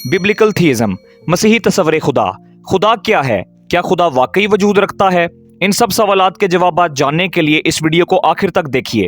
Biblical थीइज्म, मसीही तस्वुर खुदा। खुदा क्या है? क्या खुदा वाकई वजूद रखता है? इन सब सवालात के जवाब जानने के लिए इस वीडियो को आखिर तक देखिए।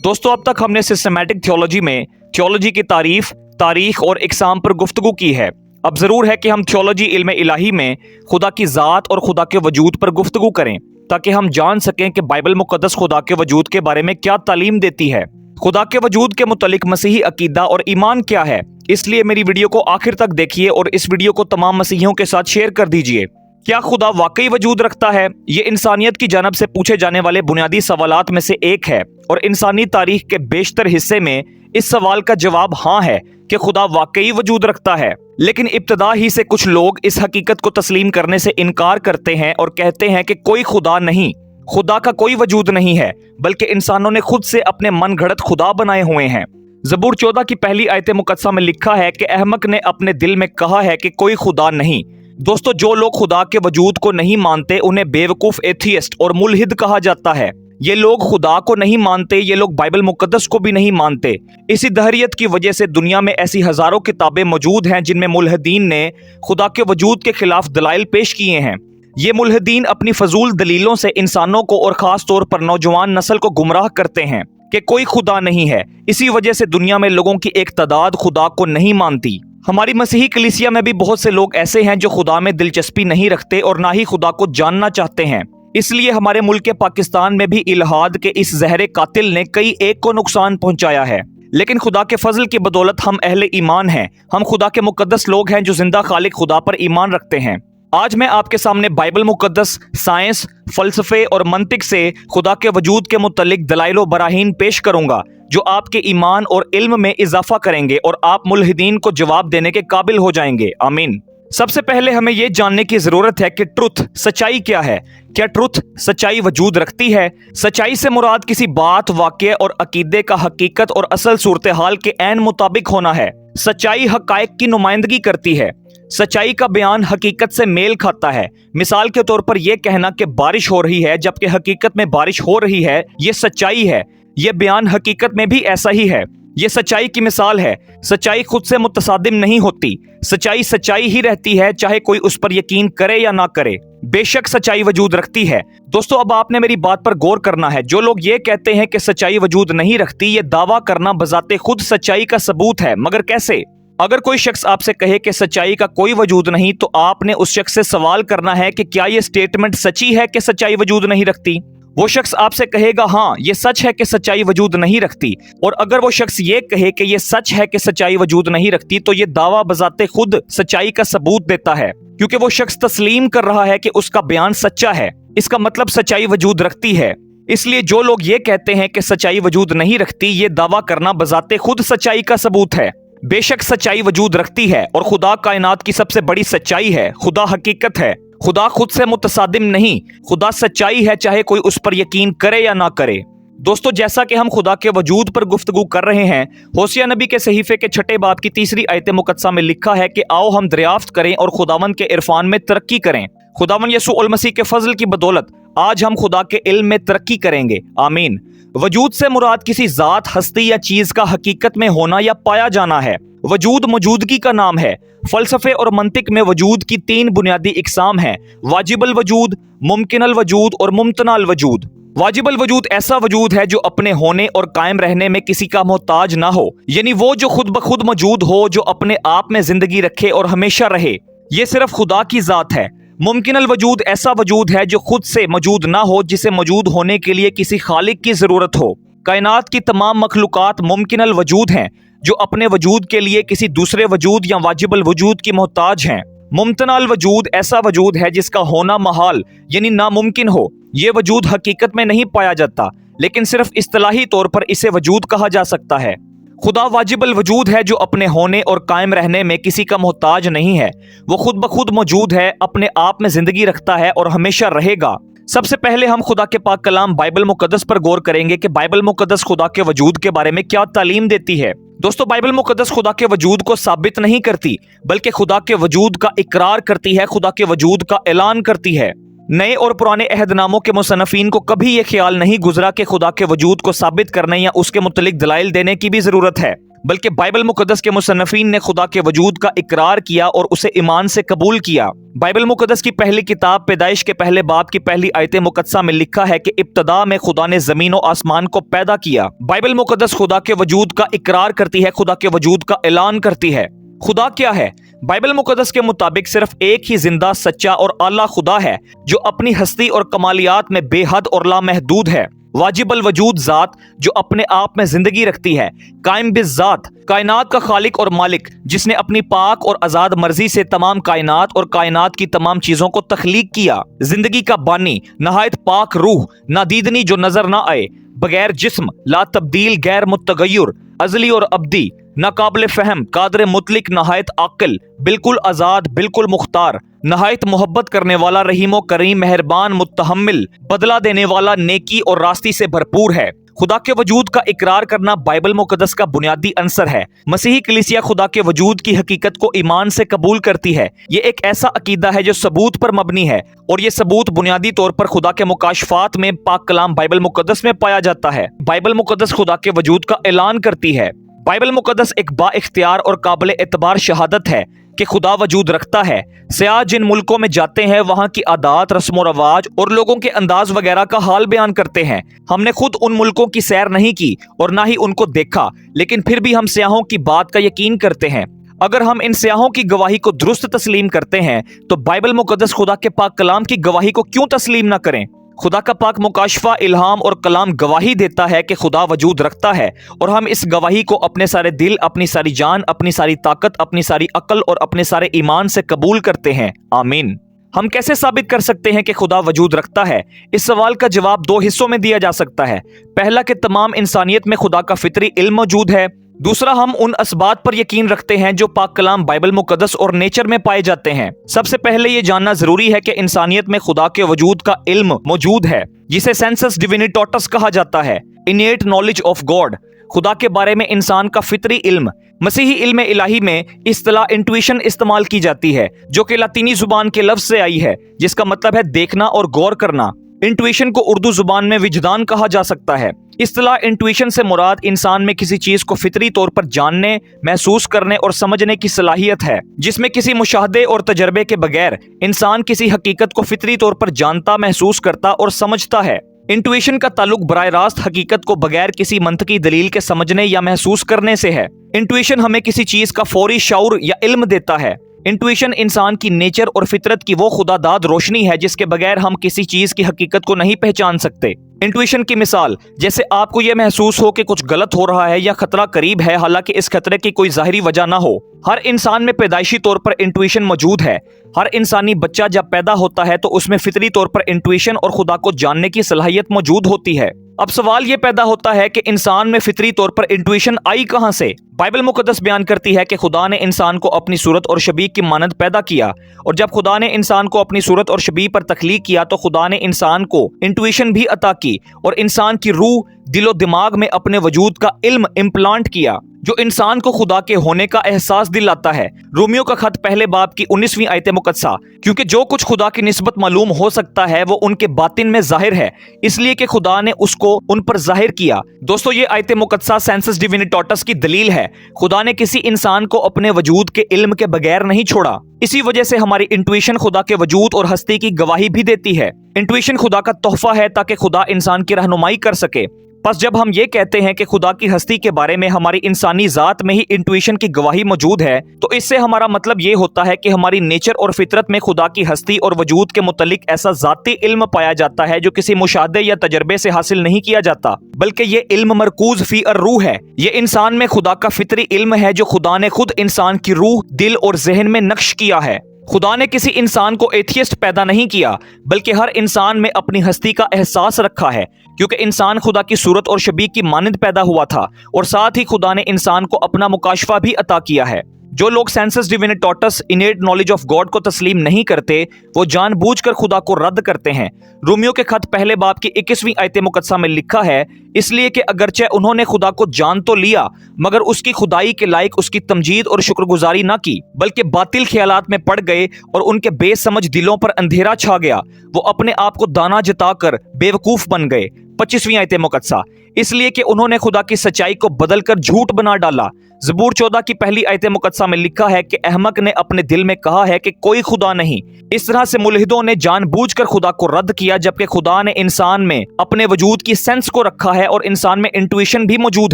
दोस्तों, अब तक हमने सिस्टमैटिक थियोलॉजी में थियोलॉजी की तारीफ, तारीख और इकसाम पर गुफ्तगू की है। अब जरूर है कि हम थियोलॉजी इल्म इलाही में खुदा की ज़ात और खुदा के वजूद पर गुफ्तगू करें, ताकि हम जान सकें कि बाइबल मुकद्दस खुदा के वजूद के बारे में क्या तालीम देती है। खुदा के वजूद के मुतल्लिक मसीही अकीदा और ईमान क्या है। इसलिए मेरी वीडियो को आखिर तक देखिए और इस वीडियो को तमाम मसीहियों के साथ शेयर कर दीजिए। क्या खुदा वाकई वजूद रखता है? ये इंसानियत की जानब से पूछे जाने वाले बुनियादी सवालात में से एक है और इंसानी तारीख के बेशतर हिस्से में इस सवाल का जवाब हाँ है कि खुदा वाकई वजूद रखता है। लेकिन इब्तदा ही से कुछ लोग इस हकीकत को तस्लीम करने से इनकार करते हैं और कहते हैं कि कोई खुदा नहीं, खुदा का कोई वजूद नहीं है, बल्कि इंसानों ने खुद से अपने मन घड़त खुदा बनाए हुए हैं। ज़बूर 14 की पहली आयत मुकद्दसा में लिखा है कि अहमक ने अपने दिल में कहा है कि कोई खुदा नहीं। दोस्तों, जो लोग खुदा के वजूद को नहीं मानते उन्हें बेवकूफ, एथियस्ट और मुल्हिद कहा जाता है। ये लोग खुदा को नहीं मानते, ये लोग बाइबल मुकद्दस को भी नहीं मानते। इसी दहरियत की वजह से दुनिया में ऐसी हजारों किताबें मौजूद हैं जिनमें मुल्हिदीन ने खुदा के वजूद के खिलाफ दलाइल पेश किए हैं। ये मुल्हिदीन अपनी फजूल दलीलों से इंसानों को और खास तौर पर नौजवान नस्ल को गुमराह करते हैं कि कोई खुदा नहीं है। इसी वजह से दुनिया में लोगों की एक तादाद खुदा को नहीं मानती। हमारी मसीही कलीसिया में भी बहुत से लोग ऐसे हैं जो खुदा में दिलचस्पी नहीं रखते और ना ही खुदा को जानना चाहते हैं। इसलिए हमारे मुल्क पाकिस्तान में भी इल्हाद के इस जहरे कातिल ने कई एक को नुकसान पहुंचाया है। लेकिन खुदा के फजल की बदौलत हम अहले ईमान हैं। हम खुदा के मुकद्दस लोग हैं जो जिंदा खालिक खुदा पर ईमान रखते हैं। आज मैं आपके सामने बाइबल मुकद्दस, साइंस, फलसफे और मंतिक से खुदा के वजूद के मुतल्लिक दलाइल व बराहीन पेश करूंगा जो आपके ईमान और इल्म में इजाफा करेंगे और आप मुल्हिदीन को जवाब देने के काबिल हो जाएंगे। आमीन। सबसे पहले हमें यह जानने की जरूरत है कि ट्रुथ, सच्चाई क्या है। क्या ट्रुथ, सच्चाई वजूद रखती है? सच्चाई से मुराद किसी बात, वाक़या और अकीदे का हकीकत और असल सूरत हाल के ऐन मुताबिक होना है। सच्चाई हकायक की नुमाइंदगी करती है। सच्चाई का बयान हकीकत से मेल खाता है। मिसाल के तौर पर यह कहना कि बारिश हो रही है जबकि हकीकत में बारिश हो रही है, यह सच्चाई है। यह बयान हकीकत में भी ऐसा ही है। यह सच्चाई की मिसाल है। सच्चाई खुद से मुतसादिम नहीं होती। सच्चाई सच्चाई ही रहती है, चाहे कोई उस पर यकीन करे या ना करे। बेशक सच्चाई वजूद रखती है। दोस्तों, अब आपने मेरी बात पर गौर करना है। जो लोग ये कहते हैं कि सच्चाई वजूद नहीं रखती, ये दावा करना बजाते खुद सच्चाई का सबूत है। मगर कैसे? अगर कोई शख्स आपसे कहे कि सच्चाई का कोई वजूद नहीं, तो आपने उस शख्स से सवाल करना है कि क्या यह स्टेटमेंट सच्ची है कि सच्चाई वजूद नहीं रखती। वो शख्स आपसे कहेगा हाँ, ये सच है कि सच्चाई वजूद नहीं रखती। और अगर वो शख्स ये कहे कि ये सच है कि सच्चाई वजूद नहीं रखती, तो ये दावा बजाते खुद सच्चाई का सबूत देता है, क्योंकि वो शख्स तस्लीम कर रहा है कि उसका बयान सच्चा है। इसका मतलब सच्चाई वजूद रखती है। इसलिए जो लोग ये कहते हैं कि सच्चाई वजूद नहीं रखती, ये दावा करना बजाते खुद सच्चाई का सबूत है। बेशक सच्चाई वजूद रखती है और खुदा कायनात की सबसे बड़ी सच्चाई है। खुदा हकीकत है। खुदा खुद से मुतसादिम नहीं। खुदा सच्चाई है, चाहे कोई उस पर यकीन करे या ना करे। दोस्तों, जैसा कि हम खुदा के वजूद पर गुफ्तगू कर रहे हैं, होसिया नबी के सहीफे के 6 बाब की 3 आयत मुकद्दसा में लिखा है कि आओ हम दरियाफ्त करें और खुदावन के इरफान में तरक्की करें। खुदावन यसू मसीह के फजल की बदौलत आज हम खुदा के इल्म में तरक्की करेंगे। आमीन। वजूद से मुराद किसी जात, हस्ती या चीज का हकीकत में होना या पाया जाना है। वजूद मौजूदगी का नाम है। फलसफे और मंतिक में वजूद की 3 बुनियादी इकसाम हैं: वाजिबल वजूद, मुमकिनल वजूद और मुमतनाल वजूद। वाजिबल वजूद ऐसा वजूद है जो अपने होने और कायम रहने में किसी का मोहताज ना हो, यानी वो जो खुद ब खुद मौजूद हो, जो अपने आप में जिंदगी रखे और हमेशा रहे। ये सिर्फ खुदा की जात है। मुमकिनल वजूद ऐसा वजूद है जो खुद से मौजूद ना हो, जिसे मौजूद होने के लिए किसी खालिक की जरूरत हो। कायनात की तमाम मखलूकात मुमकिनल वजूद हैं जो अपने वजूद के लिए किसी दूसरे वजूद या वाजिबल वजूद की मोहताज हैं। मुमतनाल वजूद ऐसा वजूद है जिसका होना महाल यानी नामुमकिन हो। ये वजूद हकीकत में नहीं पाया जाता, लेकिन सिर्फ इस्तिलाही तौर पर इसे वजूद कहा जा सकता है। खुदा वाजिबल वजूद है जो अपने होने और कायम रहने में किसी का मोहताज नहीं है। वो खुद ब खुद मौजूद है, अपने आप में जिंदगी रखता है और हमेशा रहेगा। सबसे पहले हम खुदा के पाक कलाम बाइबल मुकद्दस पर गौर करेंगे कि बाइबल मुकद्दस खुदा के वजूद के बारे में क्या तालीम देती है। दोस्तों, बाइबल मुकद्दस खुदा के वजूद को साबित नहीं करती, बल्कि खुदा के वजूद का इकरार करती है, खुदा के वजूद का ऐलान करती है। नए और पुराने अहदनामों के मुसन्निफीन को कभी यह ख्याल नहीं गुजरा कि खुदा के वजूद को साबित करने या उसके मुतल्लिक दलाइल देने की भी जरूरत है। बल्कि बाइबल मुकद्दस के मुसन्निफीन ने खुदा के वजूद का इकरार किया और उसे ईमान से कबूल किया। बाइबल मुकद्दस की पहली किताब पैदाइश के पहले बाब की पहली आयत मुकद्दसा में लिखा है कि इब्तदा में खुदा ने जमीन और आसमान को पैदा किया। बाइबल मुकद्दस खुदा के वजूद का इकरार करती है, खुदा के वजूद का ऐलान करती है। खुदा क्या है? बाइबल मुकद्दस के मुताबिक सिर्फ एक ही जिंदा, सच्चा और आला खुदा है जो अपनी हस्ती और कमालियात में बेहद और लामहदूद है। वाजिबल वजूद ज़ात जो अपने आप में जिंदगी रखती है, कायम बिज़ात, कायनात का खालिक और मालिक, जिसने अपनी पाक और आज़ाद मर्जी से तमाम कायनात और कायनात की तमाम चीज़ों को तख्लीक किया। जिंदगी का बानी, नहायत पाक रूह, नादीदनी जो नजर ना आए, बगैर जिस्म, ला तब्दील, गैर मुतगय्युर, अजली और अब्दी, नाकाबिल फहम, कादर मुतलिक, नहायत आकिल, बिल्कुल आज़ाद, बिल्कुल मुख्तार, नहायत मोहब्बत करने वाला, रहीमो करीम, मेहरबान, मुत्तहम्मिल, बदला देने वाला, नेकी और रास्ती से भरपूर है। खुदा के वजूद का इकरार करना बाइबल मुकद्दस का बुनियादी अंसर है। मसीही कलीसिया खुदा के वजूद की हकीकत को ईमान से कबूल करती है। ये एक ऐसा अकीदा है जो सबूत पर मबनी है, और ये सबूत बुनियादी तौर पर खुदा के मुकाशफात में पाक कलाम बाइबल मुकद्दस में पाया जाता है। बाइबल मुकद्दस खुदा के वजूद का ऐलान करती है। बाइबल मुकद्दस एक बाइख्तियार और काबिल एतबार शहादत है कि खुदा वजूद रखता है। सयाह जिन मुल्कों में जाते हैं वहाँ की आदात, रस्म व रवाज और लोगों के अंदाज वगैरह का हाल बयान करते हैं। हमने खुद उन मुल्कों की सैर नहीं की और ना ही उनको देखा, लेकिन फिर भी हम सयाहों की बात का यकीन करते हैं। अगर हम इन सयाहों की गवाही को दुरुस्त तस्लीम करते हैं तो बाइबल मुकद्दस खुदा के पाक कलाम की गवाही को क्यों तस्लीम ना करें? खुदा का पाक मुकाशफा, इल्हाम और कलाम गवाही देता है कि खुदा वजूद रखता है, और हम इस गवाही को अपने सारे दिल, अपनी सारी जान, अपनी सारी ताकत, अपनी सारी अक्ल और अपने सारे ईमान से कबूल करते हैं। आमीन। हम कैसे साबित कर सकते हैं कि खुदा वजूद रखता है? इस सवाल का जवाब दो हिस्सों में दिया जा सकता है। पहला कि तमाम इंसानियत में खुदा का फितरी इल्म मौजूद है। दूसरा, हम उन असबात पर यकीन रखते हैं जो पाक कलाम बाइबल मुकद्दस और नेचर में पाए जाते हैं। सबसे पहले ये जानना जरूरी है कि इंसानियत में खुदा के वजूद का इल्म मौजूद है, जिसे सेंसस डिविनिटोटस कहा जाता है, इनेट नॉलेज ऑफ गॉड। खुदा के बारे में इंसान का फितरी इल्म। मसीही इल्म इलाही में इस्तिलाह इंट्यूशन इस्तेमाल की जाती है, जो कि लातीनी जुबान के लफ्ज से आई है, जिसका मतलब है देखना और गौर करना। इंट्यूशन को उर्दू जुबान में विजदान कहा जा सकता है। इस्तिलाह इंट्यूशन से मुराद इंसान में किसी चीज को फितरी तौर पर जानने, महसूस करने और समझने की सलाहियत है, जिसमें किसी मुशाहदे और तजर्बे के बगैर इंसान किसी हकीकत को फितरी तौर पर जानता, महसूस करता और समझता है। इंट्यूशन का ताल्लुक बराह रास्त हकीकत को बगैर किसी मंतकी दलील के समझने या महसूस करने से है। इंट्यूशन हमें किसी चीज का फौरी शऊर या इल्म देता है। इंट्यूशन इंसान की नेचर और फितरत की वो खुदादाद रोशनी है जिसके बगैर हम किसी चीज की हकीकत को नहीं पहचान सकते। इंट्यूशन की मिसाल, जैसे आपको यह महसूस हो कि कुछ गलत हो रहा है या खतरा करीब है, हालांकि इस खतरे की कोई जाहिरी वजह ना हो। हर इंसान में पैदाइशी तौर पर इंट्यूशन मौजूद है। हर इंसानी बच्चा जब पैदा होता है तो उसमें फितरी तौर पर इंट्यूशन और खुदा को जानने की सलाहियत मौजूद होती है। अब सवाल ये पैदा होता है कि इंसान में फितरी तौर पर इंट्यूशन आई कहां से? बाइबल मुकद्दस बयान करती है कि खुदा ने इंसान को अपनी सूरत और शबीह की मानद पैदा किया, और जब खुदा ने इंसान को अपनी सूरत और शबीह पर तख्लीक किया तो खुदा ने इंसान को इंट्यूशन भी अता की और इंसान की रूह, दिलो दिमाग में अपने वजूद का इल्म इम्प्लांट किया, जो इंसान को खुदा के होने का एहसास दिलाता है। रोमियो का खत पहले बाब की 19वीं आयत मुकद्दसा, क्योंकि जो कुछ खुदा की निस्बत मालूम हो सकता है वो उनके बातिन में जाहिर है, इसलिए कि खुदा ने उसको उन पर जाहिर किया। दोस्तों, ये आयत मुकद्दसा सेंसस डिविनिटोटस की दलील है। खुदा ने किसी इंसान को अपने वजूद के इल्म के बगैर नहीं छोड़ा। इसी वजह से हमारी इंट्यूशन खुदा के वजूद और हस्ती की गवाही भी देती है। इंट्यूशन खुदा का तोहफा है ताकि खुदा इंसान की रहनुमाई कर सके। बस जब हम ये कहते हैं कि खुदा की हस्ती के बारे में हमारी इंसानी जात में ही इंट्यूशन की गवाही मौजूद है, तो इससे हमारा मतलब ये होता है कि हमारी नेचर और फितरत में खुदा की हस्ती और वजूद के मुतल्लिक ऐसा जाती इल्म पाया जाता है जो किसी मुशाहदे या तजर्बे से हासिल नहीं किया जाता, बल्कि ये इल्म मरकूज फी रूह है। ये इंसान में खुदा का फितरी इल्म है जो खुदा ने खुद इंसान की रूह, दिल और जहन में नक्श किया है। खुदा ने किसी इंसान को एथियस्ट पैदा नहीं किया, बल्कि हर इंसान में अपनी हस्ती का एहसास रखा है, क्योंकि इंसान खुदा की सूरत और शबीह की मानंद पैदा हुआ था, और साथ ही खुदा ने इंसान को अपना मुकाशफा भी अता किया है। जो लोग sensus divinitatis, innate knowledge of God को तस्लीम नहीं करते, वो जानबूझकर खुदा को रद्द करते हैं। रोमियो के खत पहले बाब की 21वीं आयत मुकद्दसा में लिखा है, इसलिए कि अगरचे उन्होंने खुदा को जान तो लिया, मगर उसकी खुदाई के लायक उसकी तमजीद और शुक्रगुजारी ना की, बल्कि बातिल ख्यालात में पड़ गए और उनके बेसमझ दिलों पर अंधेरा छा गया। वो अपने आप को दाना जताकर बेवकूफ बन गए। 25वीं आयत मुकद्दसा, اس لیے کہ انہوں نے خدا کی سچائی کو بدل کر جھوٹ بنا ڈالا۔ زبور 14 کی پہلی آیت مقدسہ میں لکھا ہے کہ احمق نے اپنے دل میں کہا ہے کہ کوئی خدا نہیں۔ اس طرح سے ملحدوں نے جان بوجھ کر خدا کو رد کیا، جبکہ خدا نے انسان میں اپنے وجود کی سینس کو رکھا ہے اور انسان میں انٹویشن بھی موجود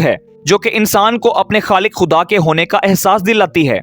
ہے جو کہ انسان کو اپنے خالق خدا کے ہونے کا احساس دلاتی ہے۔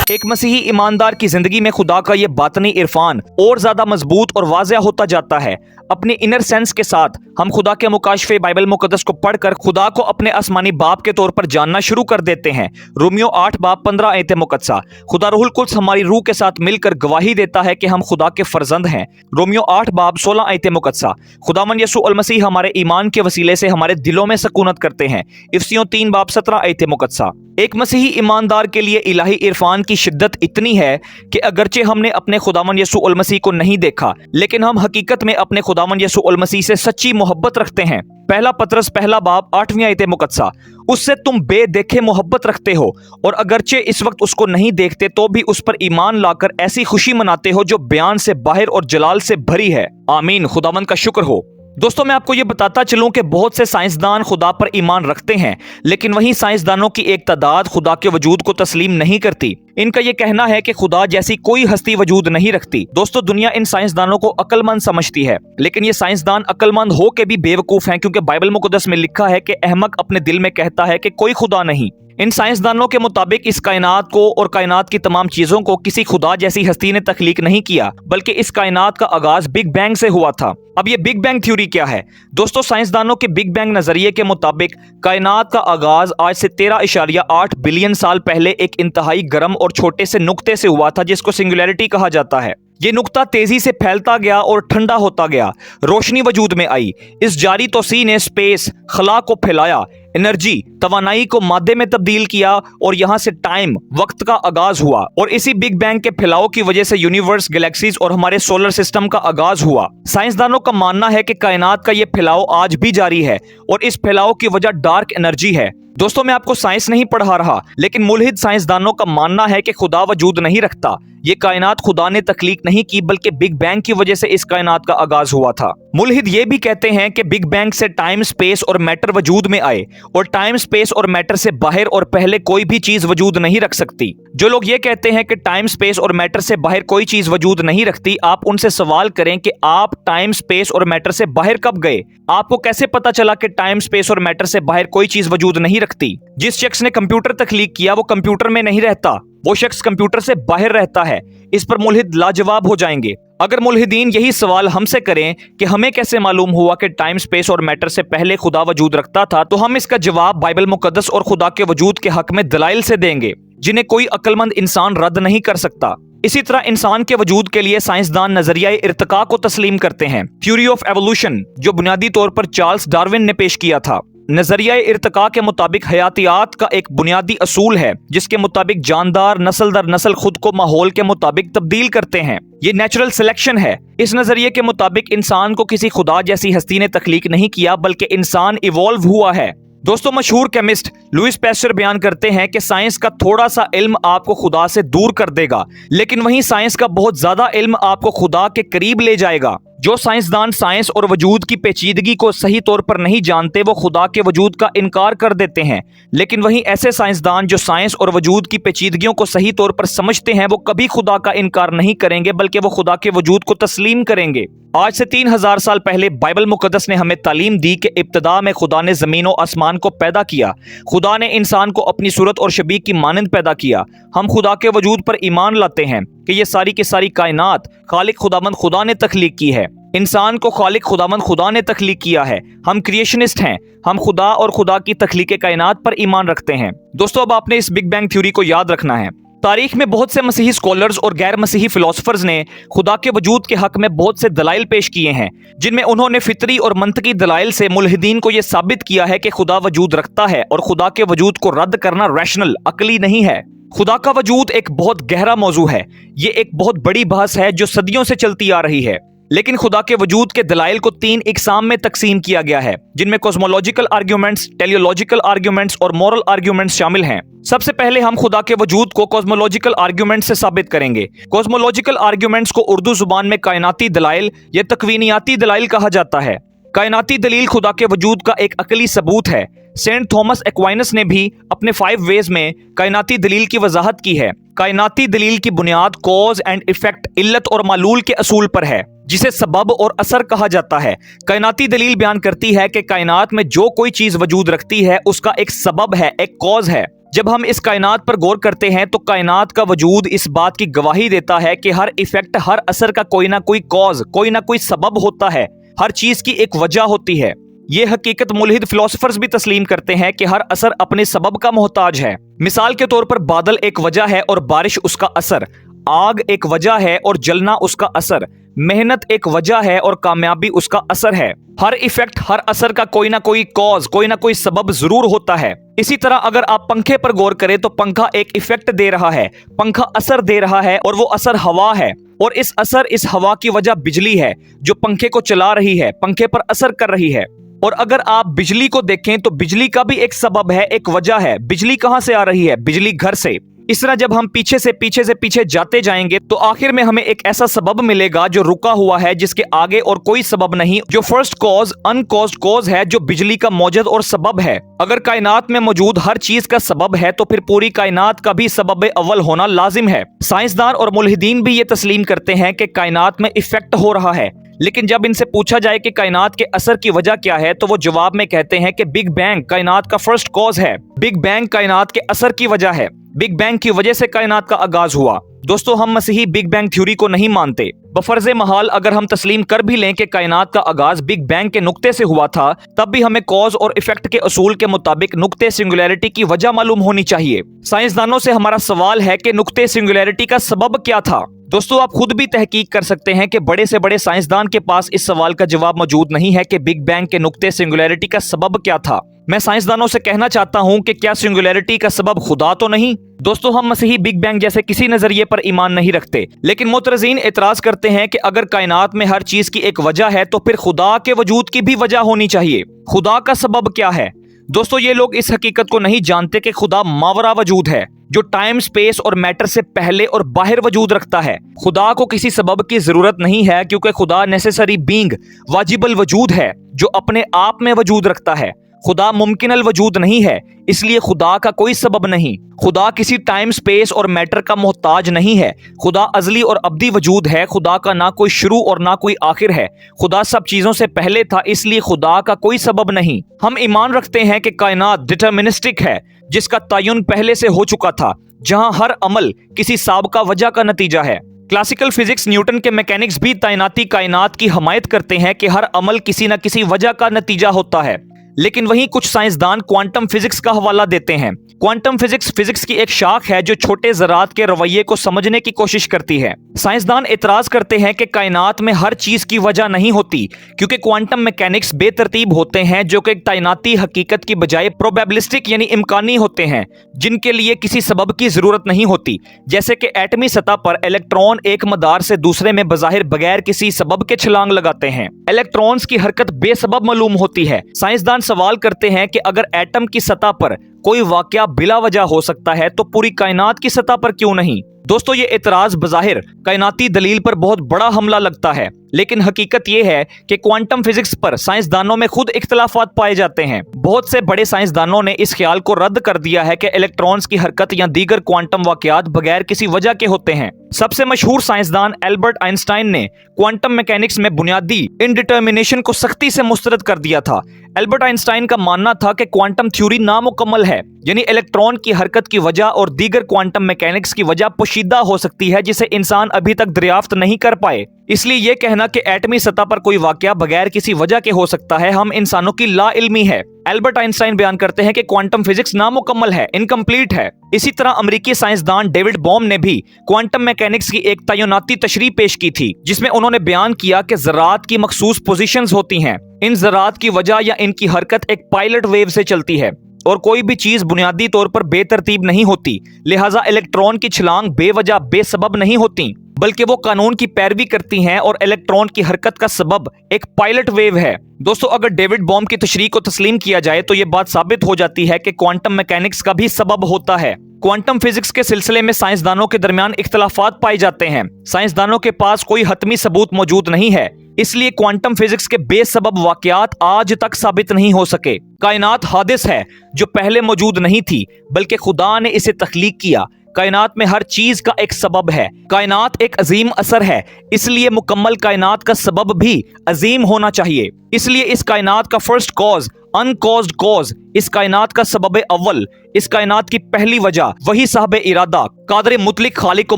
ایک مسیحی ایماندار کی زندگی میں خدا کا یہ باطنی عرفان اور زیادہ مضبوط اور واضح ہوتا جاتا ہے۔ اپنی انر سینس کے ساتھ ہم خدا کے مکاشفے بائبل مقدس کو پڑھ کر خدا کو اپنے آسمانی باپ کے طور پر جاننا شروع کر دیتے ہیں۔ رومیو 8 باب 15 آیت مقدسہ۔ خدا روح القدس ہماری روح کے ساتھ مل کر گواہی دیتا ہے کہ ہم خدا کے فرزند ہیں۔ رومیو 8 باب 16 آیت مقدسہ۔ خداوند یسوع المسیح ہمارے ایمان کے وسیلے سے ہمارے دلوں میں سکونت کرتے ہیں۔ افسیوں 3 باب 17 آیت مقدسہ۔ ایک مسیحی ایماندار کے لیے الہی عرفان کی شدت اتنی ہے کہ اگرچہ ہم نے اپنے خداوند یسوع المسیح کو نہیں دیکھا، لیکن ہم حقیقت میں اپنے خداوند یسوع المسیح سے سچی محبت رکھتے ہیں۔ پہلا پطرس پہلا باب 8ویں آیت مقدسہ۔ اس سے تم بے دیکھے محبت رکھتے ہو، اور اگرچہ اس وقت اس کو نہیں دیکھتے تو بھی اس پر ایمان لا کر ایسی خوشی مناتے ہو جو بیان سے باہر اور جلال سے بھری ہے۔ آمین، خداوند کا شکر ہو۔ دوستوں، میں آپ کو یہ بتاتا چلوں کہ بہت سے سائنسدان خدا پر ایمان رکھتے ہیں، لیکن وہیں سائنسدانوں کی ایک تعداد خدا کے وجود کو تسلیم نہیں کرتی۔ ان کا یہ کہنا ہے کہ خدا جیسی کوئی ہستی وجود نہیں رکھتی۔ دوستو، دنیا ان سائنسدانوں کو عقل مند سمجھتی ہے، لیکن یہ سائنسدان عقل مند ہو کے بھی بے وقوف ہیں، کیونکہ بائبل مقدس میں لکھا ہے کہ احمق اپنے دل میں کہتا ہے کہ کوئی خدا نہیں۔ ان سائنسدانوں کے مطابق اس کائنات کو اور کائنات کی تمام چیزوں کو کسی خدا جیسی ہستی نے تخلیق نہیں کیا، بلکہ اس کائنات کا آغاز بگ بینگ سے ہوا تھا۔ اب یہ بگ بینگ تھیوری کیا ہے؟ دوستو، سائنسدانوں کے بگ بینگ نظریے کے مطابق کائنات کا آغاز آج سے 13.8 بلین سال پہلے ایک انتہائی گرم اور چھوٹے سے نقطے سے ہوا تھا، جس کو سنگولیرٹی کہا جاتا ہے۔ یہ نقطہ تیزی سے پھیلتا گیا اور ٹھنڈا ہوتا گیا، روشنی وجود میں آئی۔ اس جاری توسیع نے سپیس، خلا کو پھیلایا، انرجی، توانائی کو مادے میں تبدیل کیا، اور یہاں سے ٹائم، وقت کا آغاز ہوا، اور اسی بگ بینگ کے پھیلاؤ کی وجہ سے یونیورس، گلیکسیز اور ہمارے سولر سسٹم کا آغاز ہوا۔ سائنسدانوں کا ماننا ہے کہ کائنات کا یہ پھیلاؤ آج بھی جاری ہے، اور اس پھیلاؤ کی وجہ ڈارک انرجی ہے۔ دوستوں، میں آپ کو سائنس نہیں پڑھا رہا، لیکن ملحد سائنسدانوں کا ماننا ہے کہ خدا وجود نہیں رکھتا۔ یہ کائنات خدا نے تخلیق نہیں کی، بلکہ بگ بینگ کی وجہ سے اس کائنات کا آغاز ہوا تھا۔ ملحد یہ بھی کہتے ہیں کہ بگ بینگ سے ٹائم، سپیس اور میٹر وجود میں آئے، اور ٹائم، سپیس اور میٹر سے باہر اور پہلے کوئی بھی چیز وجود نہیں رکھ سکتی۔ جو لوگ یہ کہتے ہیں کہ ٹائم، سپیس اور میٹر سے باہر کوئی چیز وجود نہیں رکھتی، آپ ان سے سوال کریں کہ آپ ٹائم، سپیس اور میٹر سے باہر کب گئے؟ آپ کو کیسے پتا چلا کہ ٹائم، سپیس اور میٹر سے باہر کوئی چیز وجود نہیں رکھتی؟ جس شخص نے کمپیوٹر تخلیق کیا وہ کمپیوٹر میں نہیں رہتا، وہ شخص کمپیوٹر سے باہر رہتا ہے۔ اس پر ملحد لاجواب ہو جائیں گے۔ اگر ملحدین یہی سوال ہم سے کریں کہ ہمیں کیسے معلوم ہوا کہ ٹائم، سپیس اور میٹر سے پہلے خدا وجود رکھتا تھا، تو ہم اس کا جواب بائبل مقدس اور خدا کے وجود کے حق میں دلائل سے دیں گے، جنہیں کوئی عقل مند انسان رد نہیں کر سکتا۔ اسی طرح انسان کے وجود کے لیے سائنسدان نظریہ ارتقاء کو تسلیم کرتے ہیں، تھیوری آف ایوولوشن، جو بنیادی طور پر چارلس ڈارون نے پیش کیا تھا۔ نظریہ ارتقاء کے مطابق حیاتیات کا ایک بنیادی اصول ہے جس کے مطابق جاندار نسل در نسل خود کو ماحول کے مطابق تبدیل کرتے ہیں۔ یہ نیچرل سلیکشن ہے۔ اس نظریے کے مطابق انسان کو کسی خدا جیسی ہستی نے تخلیق نہیں کیا، بلکہ انسان ایوالو ہوا ہے۔ دوستو، مشہور کیمسٹ لوئس پیسچر بیان کرتے ہیں کہ سائنس کا تھوڑا سا علم آپ کو خدا سے دور کر دے گا، لیکن وہیں سائنس کا بہت زیادہ علم آپ کو خدا کے قریب لے جائے گا۔ جو سائنسدان سائنس اور وجود کی پیچیدگی کو صحیح طور پر نہیں جانتے، وہ خدا کے وجود کا انکار کر دیتے ہیں، لیکن وہیں ایسے سائنسدان جو سائنس اور وجود کی پیچیدگیوں کو صحیح طور پر سمجھتے ہیں، وہ کبھی خدا کا انکار نہیں کریں گے، بلکہ وہ خدا کے وجود کو تسلیم کریں گے۔ آج سے 3000 سال پہلے بائبل مقدس نے ہمیں تعلیم دی کہ ابتدا میں خدا نے زمین و آسمان کو پیدا کیا۔ خدا نے انسان کو اپنی صورت اور شبیہ کی مانند پیدا کیا۔ ہم خدا کے وجود پر ایمان لاتے ہیں کہ یہ ساری کی ساری کائنات خالق خداوند خدا نے تخلیق کی ہے۔ انسان کو خالق خداوند خدا نے تخلیق کیا ہے۔ ہم کریشنسٹ ہیں۔ ہم خدا اور خدا کی تخلیق کائنات پر ایمان رکھتے ہیں۔ دوستو، اب آپ نے اس بگ بینگ تھیوری کو یاد رکھنا ہے۔ تاریخ میں بہت سے مسیحی اسکالرز اور غیر مسیحی فلاسفرز نے خدا کے وجود کے حق میں بہت سے دلائل پیش کیے ہیں، جن میں انہوں نے فطری اور منطقی دلائل سے ملحدین کو یہ ثابت کیا ہے کہ خدا وجود رکھتا ہے، اور خدا کے وجود کو رد کرنا ریشنل، عقلی نہیں ہے۔ خدا کا وجود ایک بہت گہرا موضوع ہے۔ یہ ایک بہت بڑی بحث ہے جو صدیوں سے چلتی آ رہی ہے، लेकिन खुदा के वजूद के दलाइल को 3 इकसाम में तकसीम किया गया है, जिनमें कॉस्मोलॉजिकल आर्ग्यूमेंट्स, टेलियोलॉजिकल आर्ग्यूमेंट्स और मॉरल आर्ग्यूमेंट्स शामिल हैं। सबसे पहले हम खुदा के वजूद को कॉस्मोलॉजिकल आर्ग्यूमेंट से साबित करेंगे। कॉस्मोलॉजिकल आर्ग्यूमेंट्स को उर्दू जुबान में कायनाती दलाइल या तकवीनियाती दलाइल कहा जाता है। कायनाती दलील खुदा के वजूद का एक अकली सबूत है। सेंट थॉमस एक्वाइनस ने भी अपने 5 वेज में कायनाती दलील की वजाहत की है। कायनाती दलील की बुनियाद कॉज एंड इफेक्ट, इल्लत और मालूल के असूल पर है, जिसे सबब और असर कहा जाता है। कायनाती दलील बयान करती है कि कायनात में जो कोई चीज वजूद रखती है उसका एक सबब है, एक कॉज है। जब हम इस कायनात पर गौर करते हैं तो कायनात का वजूद इस बात की गवाही देता है कि हर इफेक्ट, हर असर का कोई ना कोई कॉज, कोई ना कोई सबब होता है। हर चीज की एक वजह होती है। ये हकीकत मुल्हिद फिलोसोफर्स भी तस्लीम करते हैं कि हर असर अपने सबब का मोहताज है। मिसाल के तौर पर बादल एक वजह है और बारिश उसका असर, आग एक वजह है और जलना उसका असर, मेहनत एक वजह है और कामयाबी उसका असर है। हर इफेक्ट, हर असर का कोई ना कोई कॉज, कोई ना कोई सबब जरूर होता है। इसी तरह अगर आप पंखे पर गौर करें तो पंखा एक इफेक्ट दे रहा है, पंखा असर दे रहा है और वो असर हवा है, और इस असर, इस हवा की वजह बिजली है जो पंखे को चला रही है, पंखे पर असर कर रही है। और अगर आप बिजली को देखें तो बिजली का भी एक सबब है, एक वजह है। बिजली कहां से आ रही है? बिजली घर से। इस तरह जब हम पीछे से पीछे जाते जाएंगे तो आखिर में हमें एक ऐसा सबब मिलेगा जो रुका हुआ है, जिसके आगे और कोई सबब नहीं, जो फर्स्ट कॉज, अनकॉज्ड कॉज है, जो बिजली का मौजूद और सबब है। अगर कायनात में मौजूद हर चीज का सबब है तो फिर पूरी कायनात का भी सबब अव्वल होना लाजिम है। साइंसदान और मुल्हिदीन भी ये तस्लीम करते हैं कि कायनात में इफेक्ट हो रहा है, लेकिन जब इनसे पूछा जाए कि कायनात के असर की वजह क्या है तो वो जवाब में कहते हैं कि बिग बैंग कायनात का फर्स्ट कॉज है। बिग बैंग कायनात के असर की वजह है। बिग बैंग की वजह से कायनात का आगाज हुआ। दोस्तों, हम मसीही बिग बैंग थ्योरी को नहीं मानते। बफर्ज़े महाल अगर हम तस्लीम कर भी लें कि कायनात का आगाज बिग बैंग के नुक्ते से हुआ था, तब भी हमें कॉज और इफेक्ट के असूल के मुताबिक नुक्ते सिंगुलैरिटी की वजह मालूम होनी चाहिए। साइंसदानों से हमारा सवाल है कि नुक्ते सिंगुलैरिटी का सबब क्या था। दोस्तों, आप खुद भी तहकीक कर सकते हैं कि बड़े से बड़े साइंसदान के पास इस सवाल का जवाब मौजूद नहीं है कि बिग बैंग के नुक्ते सिंगुलैरिटी का सबब क्या था। मैं साइंसदानों से कहना चाहता हूं कि क्या सिंगुलैरिटी का सबब खुदा तो नहीं? दोस्तों, हम मसीही बिग बैंग जैसे किसी नजरिए पर ईमान नहीं रखते, लेकिन मुतरजीन एतराज करते हैं कि अगर कायनात में हर चीज की एक वजह है तो फिर खुदा के वजूद की भी वजह होनी चाहिए। खुदा का सबब क्या है? दोस्तों, ये लोग इस हकीकत को नहीं जानते कि खुदा मावरा वजूद है, जो टाइम, स्पेस और मैटर से पहले और बाहर वजूद रखता है। खुदा को किसी सबब की जरूरत नहीं है, क्योंकि खुदा नेसेसरी बीइंग, वाजिबल वजूद है, जो अपने आप में वजूद रखता है। खुदा मुमकिनल वजूद नहीं है, इसलिए खुदा का कोई सबब नहीं। खुदा किसी टाइम, स्पेस और मैटर का मोहताज नहीं है। खुदा अजली और अब्दी वजूद है। खुदा का ना कोई शुरू और ना कोई आखिर है। खुदा सब चीजों से पहले था, इसलिए खुदा का कोई सबब नहीं। हम ईमान रखते हैं कि कायनात डिटर्मिनिस्टिक है, जिसका तयन पहले से हो चुका था, जहां हर अमल किसी साबका वजह का नतीजा है। क्लासिकल फिजिक्स, न्यूटन के मैकेनिक्स भी तैनाती कायनात की हमायत करते हैं कि हर अमल किसी न किसी वजह का नतीजा होता है। लेकिन वहीं कुछ साइंसदान क्वांटम फिजिक्स का हवाला देते हैं। क्वांटम फिजिक्स की एक शाख है जो छोटे ज़रात के रवैये को समझने की कोशिश करती है। साइंसदान एतराज करते हैं कि कायनात में हर चीज की वजह नहीं होती, क्योंकि क्वांटम मैकेनिक्स बेतरतीब होते हैं, जो कि तैनाती हकीकत की बजाय प्रोबेबिलिस्टिक यानी इम्कानी होते हैं, जिनके लिए किसी सबब की जरूरत नहीं होती। जैसे कि एटमी सतह पर इलेक्ट्रॉन एक मदार से दूसरे में बज़ाहिर बगैर किसी सबब के छलांग लगाते हैं। इलेक्ट्रॉन्स की हरकत बेसबब मालूम होती है। साइंसदान सवाल करते हैं कि अगर एटम की सतह पर कोई वाकया बिला वजह हो सकता है तो पूरी कायनात की सतह पर क्यों नहीं? दोस्तों, ये एतराज बज़ाहिर कायनाती दलील पर बहुत बड़ा हमला लगता है, लेकिन हकीकत यह है कि क्वांटम फिजिक्स पर साइंसदानों में खुद इख्तलाफात पाए जाते हैं। बहुत से बड़े साइंसदानों ने इस ख्याल को रद्द कर दिया है कि इलेक्ट्रॉन्स की हरकत या दीगर क्वांटम वाकयात बगैर किसी वजह के होते हैं। सबसे मशहूर साइंसदान एल्बर्ट आइंस्टाइन ने क्वांटम मैकेनिक्स में बुनियादी इनडिटर्मिनेशन को सख्ती से मुस्तरद कर दिया था। एल्बर्ट आइंस्टाइन का मानना था कि क्वांटम थ्योरी नामुकम्मल है, यानी इलेक्ट्रॉन की हरकत की वजह और दीगर क्वांटम मैकेनिक्स की वजह पोशीदा हो सकती है, जिसे इंसान अभी तक दरियाफ्त नहीं कर पाए। इसलिए यह कहना कि एटमी सतह पर कोई वाकया बगैर किसी वजह के हो सकता है, हम इंसानों की लाइल्मी है। एल्बर्ट आइंस्टाइन बयान करते हैं कि क्वांटम फिजिक्स नामुकम्मल है, इनकम्प्लीट है। इसी तरह अमेरिकी साइंसदान डेविड बॉम ने भी क्वांटम मैकेनिक्स की एक तयनाती तशरीह पेश की थी, जिसमें उन्होंने बयान किया कि ज़रात की मखसूस पोजीशंस होती हैं। इन ज़रात की वजह या इनकी हरकत एक पायलट वेव से चलती है और कोई भी चीज बुनियादी तौर पर बेतरतीब नहीं होती, लिहाजा इलेक्ट्रॉन की छलांग बेवजह बेसबब नहीं होती। बल्कि वो कानून की पैरवी करती हैं और इलेक्ट्रॉन की हरकत का सबब एक पायलट वेव है। दोस्तों, अगर डेविड बॉम की तशरीह को तस्लीम किया जाए तो ये बात साबित हो जाती है कि क्वांटम मैकेनिक्स का भी सबब होता है। क्वांटम फिजिक्स के सिलसिले में साइंसदानों के दरमियान इख्तलाफात पाए जाते हैं। साइंसदानों के पास कोई हतमी सबूत मौजूद नहीं है, इसलिए क्वांटम फिजिक्स के बेसबब वाकयात आज तक साबित नहीं हो सके। कायनात हादिस है जो पहले मौजूद नहीं थी, बल्कि खुदा ने इसे तख्लीक किया। कायनात में हर चीज का एक सबब है। कायनात एक अजीम असर है, इसलिए मुकम्मल कायनात का सबब भी अजीम होना चाहिए। इसलिए इस कायनात का फर्स्ट कॉज, अनकॉज्ड कॉज, इस कायनात का सबब अव्वल, इस कायनात की पहली वजह वही साहब इरादा कादर मुतलिक खालिक व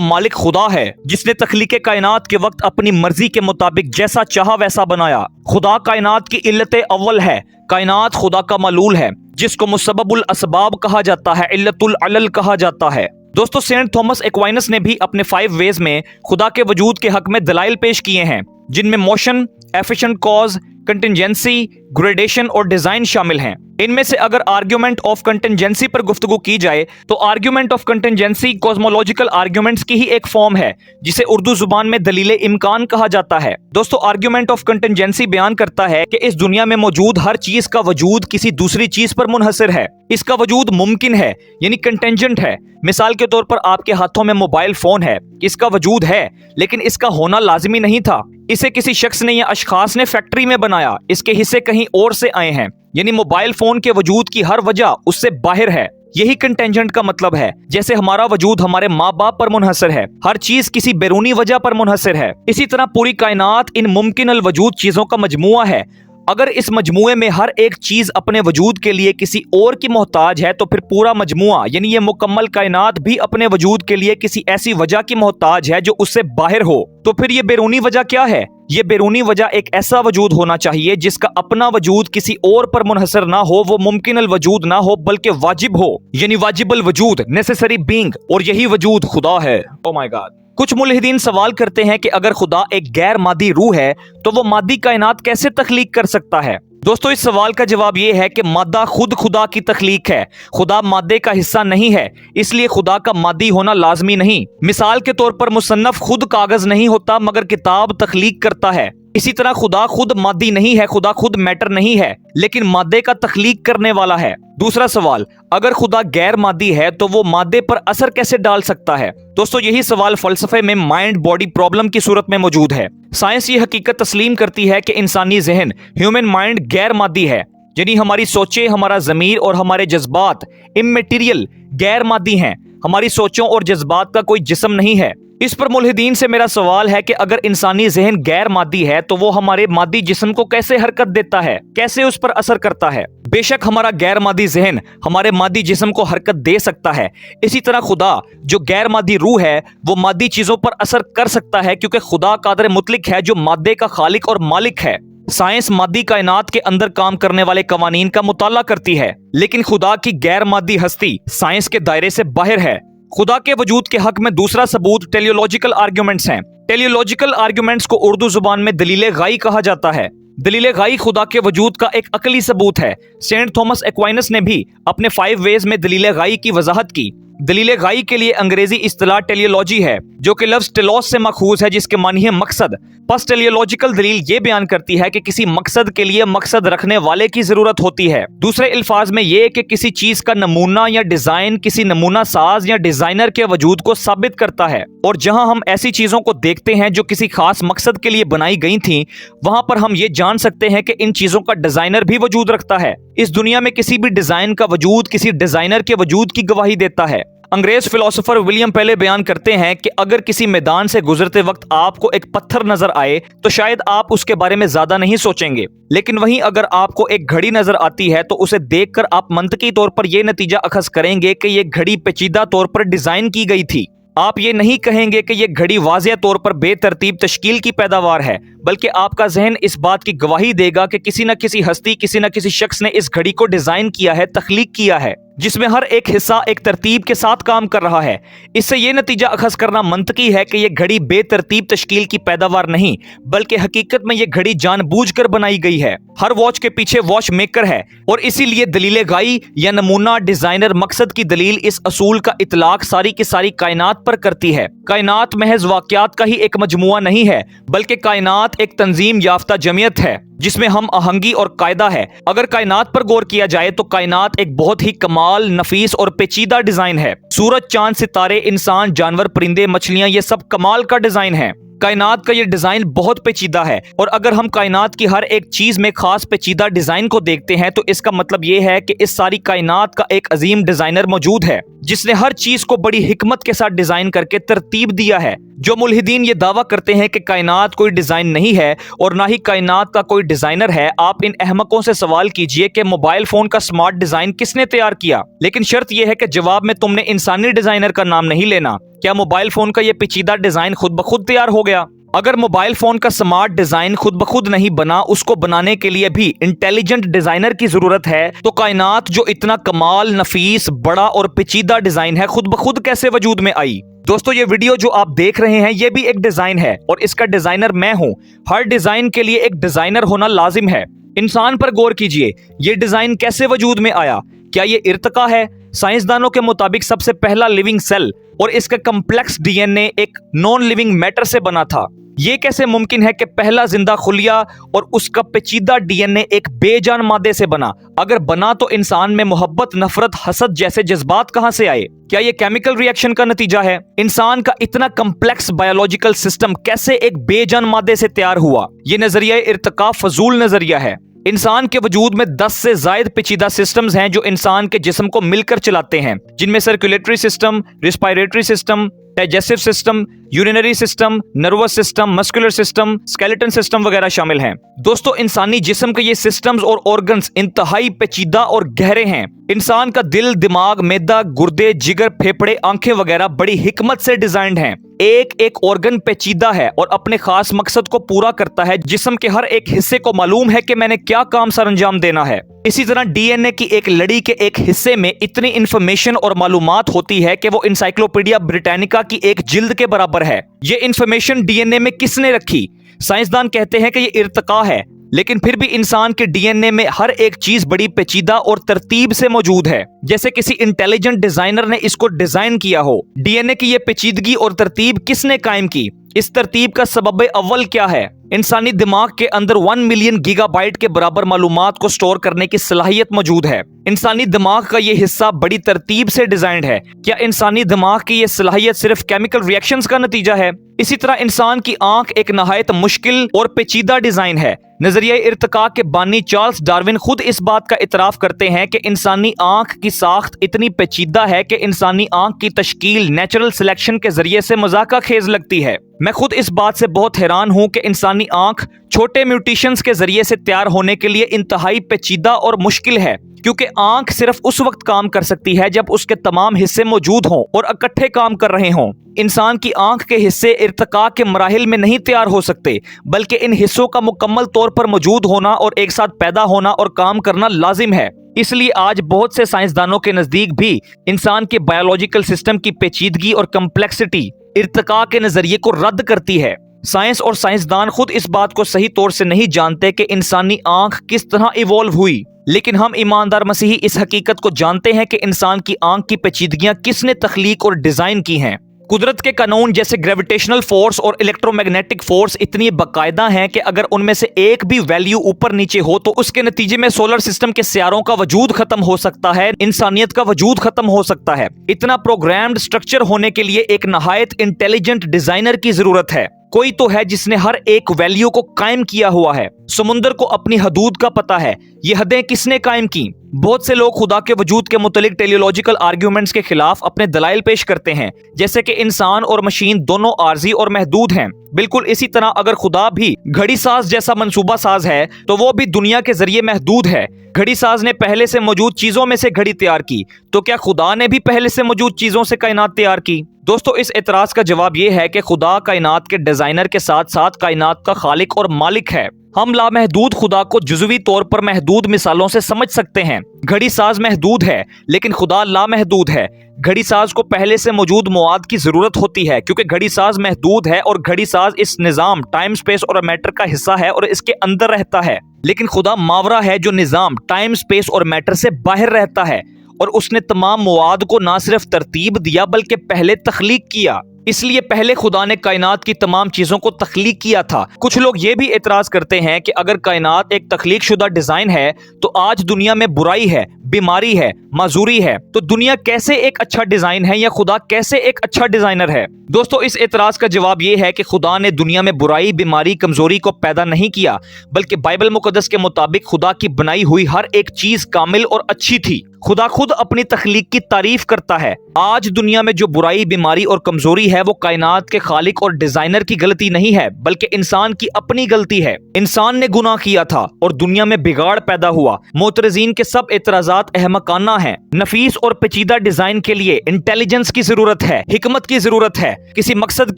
मालिक खुदा है, जिसने तख्लीक कायनात के वक्त अपनी मर्जी के मुताबिक जैसा चाहा वैसा बनाया। खुदा कायनात की इल्लत अव्वल है। कायनात खुदा का मलूल है, जिसको मुसब्बबुल असबाब कहा जाता है, इल्लतुल अलल कहा जाता है। दोस्तों, सेंट थॉमस एक्वाइनस ने भी अपने 5 वेज में खुदा के वजूद के हक में दलाइल पेश किए हैं, जिनमें motion, efficient cause, contingency, gradation और डिजाइन शामिल हैं। इनमें से अगर आर्ग्यूमेंट ऑफ कंटिजेंसी पर गुफ्तगू की जाए तो argument of contingency cosmological arguments की ही एक फॉर्म है, जिसे उर्दू जुबान में दलील इम्कान कहा जाता है। दोस्तों, आर्ग्यूमेंट ऑफ कंटिजेंसी बयान करता है कि इस दुनिया में मौजूद हर चीज का वजूद किसी दूसरी चीज पर मुनहसर है। इसका वजूद मुमकिन है, यानी कंटेंजेंट है। मिसाल के तौर पर आपके हाथों में मोबाइल फोन है, इसका वजूद है, लेकिन इसका होना लाजिमी नहीं था। इसे किसी शख्स ने या अशखास ने फैक्ट्री में बनाया, इसके हिस्से कहीं और से आए हैं, यानी मोबाइल फोन के वजूद की हर वजह उससे बाहर है। यही कंटेंजेंट का मतलब है। जैसे हमारा वजूद हमारे माँ बाप पर मुनहसर है, हर चीज किसी बैरूनी वजह पर मुनहसर है, इसी तरह पूरी कायनात इन मुमकिन अल वजूद चीजों का मजमुआ है। अगर इस मजमुए में हर एक चीज अपने वजूद के लिए किसी और की मोहताज है, तो फिर पूरा मजमुआ यानी ये मुकम्मल कायनात भी अपने वजूद के लिए किसी ऐसी वजह की मोहताज है जो उससे बाहर हो। तो फिर ये बैरूनी वजह क्या है? ये बैरूनी वजह एक ऐसा वजूद होना चाहिए जिसका अपना वजूद किसी और पर मुनहसर ना हो, वो मुमकिन अल वजूद ना हो बल्कि वाजिब हो, यानी वाजिबल वजूद, नेसेसरी बीइंग, और यही वजूद खुदा है। Oh my God. कुछ मुल्हिदीन सवाल करते हैं कि अगर खुदा एक गैर मादी रूह है तो वो मादी कायनात कैसे तख्लीक कर सकता है? दोस्तों, इस सवाल का जवाब ये है कि मादा खुद खुदा की तख्लीक है। खुदा मादे का हिस्सा नहीं है, इसलिए खुदा का मादी होना लाजमी नहीं। मिसाल के तौर पर मुसन्नफ खुद कागज नहीं होता मगर किताब तख्लीक करता है। इसी तरह खुदा खुद मादी नहीं है, खुदा खुद मैटर नहीं है, लेकिन मादे का तख्लीक करने वाला है। दूसरा सवाल, अगर खुदा गैर मादी है तो वो मादे पर असर कैसे डाल सकता है? दोस्तों, यही सवाल फलसफे में माइंड बॉडी प्रॉब्लम की सूरत में मौजूद है। साइंस ये हकीकत तस्लीम करती है कि इंसानी जहन, ह्यूमन माइंड गैर मादी है, यानी हमारी सोचें, हमारा ज़मीर और हमारे जज्बात इममेटीरियल, गैर मादी हैं। हमारी सोचों और जज्बात का कोई जिस्म नहीं है। इस पर मुल्हिदीन से मेरा सवाल है कि अगर इंसानी जहन गैर मादी है तो वो हमारे मादी जिस्म को कैसे हरकत देता है, कैसे उस पर असर करता है? बेशक हमारा गैर मादी जहन हमारे मादी जिस्म को हरकत दे सकता है, इसी तरह खुदा जो गैर मादी रूह है वो मादी चीजों पर असर कर सकता है, क्योंकि खुदा कादर मुतलिक है जो मादे का खालिक और मालिक है। साइंस मादी कायनात के अंदर काम करने वाले कवानीन का मुताला करती है, लेकिन खुदा की गैर मादी हस्ती साइंस के दायरे से बाहर है। खुदा के वजूद के हक में दूसरा सबूत टेलियोलॉजिकल आर्ग्यूमेंट्स हैं। टेलियोलॉजिकल आर्ग्यूमेंट्स को उर्दू जुबान में दलील गाई कहा जाता है। दलील गाई खुदा के वजूद का एक अकली सबूत है। सेंट थॉमस एक्वाइनस ने भी अपने 5 वेज में दलील गाई की वजाहत की। दलील गाई के लिए अंग्रेजी इस्तिलाह टेलियोलॉजी है, जो कि लफ्ज टेलोस से मखूज है, जिसके मानी है मकसद। बस टेलियोलॉजिकल दलील ये बयान करती है कि किसी मकसद के लिए मकसद रखने वाले की जरूरत होती है। दूसरे अल्फाज में ये कि किसी चीज का नमूना या डिजाइन किसी नमूना साज या डिजाइनर के वजूद को साबित करता है, और जहां हम ऐसी चीजों को देखते हैं जो किसी खास मकसद के लिए बनाई गई थी, वहां पर हम ये जान सकते हैं कि इन चीजों का डिजाइनर भी वजूद रखता है। इस दुनिया में किसी भी डिजाइन का वजूद किसी डिजाइनर के वजूद की गवाही देता है। अंग्रेज फिलोसोफर विलियम पेले बयान करते हैं कि अगर किसी मैदान से गुजरते वक्त आपको एक पत्थर नजर आए तो शायद आप उसके बारे में ज्यादा नहीं सोचेंगे, लेकिन वहीं अगर आपको एक घड़ी नजर आती है तो उसे देखकर आप मंतकी तौर पर यह नतीजा अखज़ करेंगे कि यह घड़ी पेचीदा तौर पर डिजाइन की गई थी। आप ये नहीं कहेंगे कि यह घड़ी वाज़िया तौर पर बेतरतीब तश्कील की पैदावार है, बल्कि आपका जहन इस बात की गवाही देगा कि किसी न किसी हस्ती, किसी न किसी शख्स ने इस घड़ी को डिजाइन किया है, तख्लीक किया है। जिसमें हर एक हिस्सा एक तरतीब के साथ काम कर रहा है। इससे यह नतीजा अखज़ करना मंतकी है कि यह घड़ी बेतरतीब तश्कील की पैदावार नहीं, बल्कि हकीकत में यह घड़ी जानबूझकर बनाई गई है। हर वॉच के पीछे वॉच मेकर है और इसीलिए दलील गाई या नमूना डिजाइनर मकसद की दलील इस असूल का इतलाक सारी की सारी कायनात पर करती है। कायनात महज वाक़यात का ही एक मजमुआ नहीं है, बल्कि कायनात एक तंजीम याफ्ता जमीयत है जिसमें हम आहंगी और कायदा है। अगर कायनात पर गौर किया जाए तो कायनात एक बहुत ही कमाल, नफीस और पेचीदा डिजाइन है। सूरज, चांद, सितारे, इंसान, जानवर, परिंदे, मछलियां, ये सब कमाल का डिजाइन है। कायनात का ये डिजाइन बहुत पेचीदा है और अगर हम कायनात की हर एक चीज में खास पेचीदा डिजाइन को देखते हैं तो इसका मतलब ये है कि इस सारी कायनात का एक अजीम डिजाइनर मौजूद है जिसने हर चीज को बड़ी हिकमत के साथ डिजाइन करके तरतीब दिया है। जो मुल्हिदीन ये दावा करते हैं कि कायनात कोई डिजाइन नहीं है और ना ही कायनात का कोई डिजाइनर है, आप इन अहमकों से सवाल कीजिए कि मोबाइल फोन का स्मार्ट डिजाइन किसने तैयार किया। लेकिन शर्त यह है कि जवाब में तुमने इंसानी डिजाइनर का नाम नहीं लेना। क्या मोबाइल फोन का यह पेचीदा डिजाइन खुद ब खुद तैयार हो गया? अगर मोबाइल फोन का स्मार्ट डिजाइन खुद ब खुद नहीं बना, उसको बनाने के लिए भी इंटेलिजेंट डिजाइनर की जरूरत है, तो कायनात जो इतना कमाल, नफीस, बड़ा और पेचीदा डिजाइन है, खुद ब खुद कैसे वजूद में आई? दोस्तों, ये वीडियो जो आप देख रहे हैं ये भी एक डिजाइन है और इसका डिजाइनर मैं हूं। हर डिजाइन के लिए एक डिजाइनर होना लाजिम है। इंसान पर गौर कीजिए, ये डिजाइन कैसे वजूद में आया? क्या ये इर्तिका है? साइंसदानों के मुताबिक सबसे पहला लिविंग सेल और इसका कम्प्लेक्स डीएनए एक नॉन लिविंग मैटर से बना था। ये कैसे मुमकिन है कि पहला जिंदा खुलिया और उसका पेचीदा डीएनए एक बेजान मादे से बना? अगर बना तो इंसान में मोहब्बत, नफरत, हसद जैसे जज्बात कहां से आए? क्या ये केमिकल रिएक्शन का नतीजा है? इंसान का इतना कम्प्लेक्स बायोलॉजिकल सिस्टम कैसे एक बेजान मादे से तैयार हुआ? ये नजरिया इर्तिका फजूल नजरिया है। इंसान के वजूद में 10 से ज्यादा पेचीदा सिस्टम्स हैं जो इंसान के जिस्म को मिलकर चलाते हैं, जिनमें circulatory system, respiratory system, digestive system, urinary system, nervous system, muscular system, skeleton system वगैरह शामिल हैं। दोस्तों, इंसानी जिस्म के ये सिस्टम्स और ऑर्गन्स इंतहाई पेचीदा और गहरे हैं। इंसान का दिल, दिमाग, मैदा, गुर्दे, जिगर, फेफड़े, आंखें वगैरह बड़ी हिकमत से डिजाइंड हैं। एक एक ऑर्गन पेचीदा है और अपने खास मकसद को पूरा करता है। जिस्म के हर एक हिस्से को मालूम है कि मैंने क्या काम सर अंजाम देना है। इसी तरह डीएनए की एक लड़ी के एक हिस्से में इतनी इंफॉर्मेशन और मालूमात होती है कि वो इंसाइक्लोपीडिया ब्रिटानिका की एक जिल्द के बराबर है। ये इंफॉर्मेशन डीएनए में किसने रखी? साइंसदान कहते हैं कि ये इर्तिका है, लेकिन फिर भी इंसान के डीएनए में हर एक चीज बड़ी पेचीदा और तरतीब से मौजूद है, जैसे किसी इंटेलिजेंट डिजाइनर ने इसको डिजाइन किया हो। डीएनए की ये पेचीदगी और तरतीब किसने कायम की? इस तरतीब का सबब अव्वल क्या है? इंसानी दिमाग के अंदर 1 मिलियन गीगाबाइट के बराबर मालूमात को स्टोर करने की सलाहियत मौजूद है। इंसानी दिमाग का ये हिस्सा बड़ी तरतीब से डिजाइंड है। क्या इंसानी दिमाग की ये सलाहियत सिर्फ केमिकल रिएक्शंस का नतीजा है? इसी तरह इंसान की आंख एक नहायत मुश्किल और पेचीदा डिजाइन है। नजरिया इर्तिका के बानी चार्ल्स डार्विन खुद इस बात का इतराफ करते हैं कि इंसानी आंख की साख्त इतनी पेचीदा है कि इंसानी आंख की तश्कील नेचुरल सिलेक्शन के जरिए से मजाका खेज लगती है। मैं खुद इस बात से बहुत हैरान हूं कि इंसानी आंख छोटे म्यूटेशंस के जरिए से तैयार होने के लिए इंतहाई पेचीदा और मुश्किल है, क्योंकि आंख सिर्फ उस वक्त काम कर सकती है जब उसके तमाम हिस्से मौजूद हों और इकट्ठे काम कर रहे हों। इंसान की आंख के हिस्से इर्तिका के मराहिल में नहीं तैयार हो सकते, बल्कि इन हिस्सों का मुकम्मल तौर पर मौजूद होना और एक साथ पैदा होना और काम करना लाजिम है। इसलिए आज बहुत से साइंसदानों के नजदीक भी इंसान के बायोलॉजिकल सिस्टम की पेचीदगी और कम्प्लेक्सिटी इर्तिका के नजरिए को रद्द करती है। साइंस और साइंसदान खुद इस बात को सही तौर से नहीं जानते कि इंसानी आंख किस तरह इवॉल्व हुई, लेकिन हम ईमानदार मसीही इस हकीकत को जानते हैं कि इंसान की आंख की पेचीदगियां किसने तख्लीक और डिजाइन की हैं। कुदरत के कानून जैसे ग्रेविटेशनल फोर्स और इलेक्ट्रोमैग्नेटिक फोर्स इतनी बाकायदा हैं कि अगर उनमें से एक भी वैल्यू ऊपर नीचे हो तो उसके नतीजे में सोलर सिस्टम के सियारों का वजूद खत्म हो सकता है, इंसानियत का वजूद खत्म हो सकता है। इतना प्रोग्राम्ड स्ट्रक्चर होने के लिए एक नहायत इंटेलिजेंट डिजाइनर की जरूरत है। कोई तो है जिसने हर एक वैल्यू को कायम किया हुआ है। समुंदर को अपनी हदूद का पता है। ये हदें किसने कायम की? बहुत से लोग खुदा के वजूद के मुतालिक टेलियोलॉजिकल आर्ग्यूमेंट्स के खिलाफ अपने दलाइल पेश करते हैं, जैसे कि इंसान और मशीन दोनों आर्जी और महदूद हैं। बिल्कुल इसी तरह अगर खुदा भी घड़ी साज जैसा मंसूबा साज है तो वो भी दुनिया के जरिए महदूद है। घड़ी साज ने पहले से मौजूद चीजों में से घड़ी तैयार की, तो क्या खुदा ने भी पहले से मौजूद चीजों से कायनात तैयार की? दोस्तों, इस एतराज का जवाब यह है कि खुदा कायनात के डिजाइनर के साथ साथ कायनात का खालिक और मालिक है। ہم لامحدود خدا کو جزوی طور پر محدود مثالوں سے سمجھ سکتے ہیں۔ گھڑی ساز محدود ہے لیکن خدا لامحدود ہے۔ گھڑی ساز کو پہلے سے موجود مواد کی ضرورت ہوتی ہے کیونکہ گھڑی ساز محدود ہے اور گھڑی ساز اس نظام ٹائم سپیس اور میٹر کا حصہ ہے اور اس کے اندر رہتا ہے، لیکن خدا ماورا ہے جو نظام ٹائم سپیس اور میٹر سے باہر رہتا ہے، اور اس نے تمام مواد کو نہ صرف ترتیب دیا بلکہ پہلے تخلیق کیا۔ اس لیے پہلے خدا نے کائنات کی تمام چیزوں کو تخلیق کیا تھا۔ کچھ لوگ یہ بھی اعتراض کرتے ہیں کہ اگر کائنات ایک تخلیق شدہ ڈیزائن ہے تو آج دنیا میں برائی ہے، بیماری ہے، معذوری ہے، تو دنیا کیسے ایک اچھا ڈیزائن ہے یا خدا کیسے ایک اچھا ڈیزائنر ہے؟ دوستو، اس اعتراض کا جواب یہ ہے کہ خدا نے دنیا میں برائی، بیماری، کمزوری کو پیدا نہیں کیا، بلکہ بائبل مقدس کے مطابق خدا کی بنائی ہوئی ہر ایک چیز کامل اور اچھی تھی۔ خدا خود اپنی تخلیق کی تعریف کرتا ہے۔ آج دنیا میں جو برائی، بیماری اور کمزوری ہے وہ کائنات کے خالق اور ڈیزائنر کی غلطی نہیں ہے بلکہ انسان کی اپنی غلطی ہے۔ انسان نے گناہ کیا تھا اور دنیا میں بگاڑ پیدا ہوا۔ معترضین کے سب اعتراضات احمقانہ ہیں۔ نفیس اور پیچیدہ ڈیزائن کے لیے انٹیلیجنس کی ضرورت ہے، حکمت کی ضرورت ہے، کسی مقصد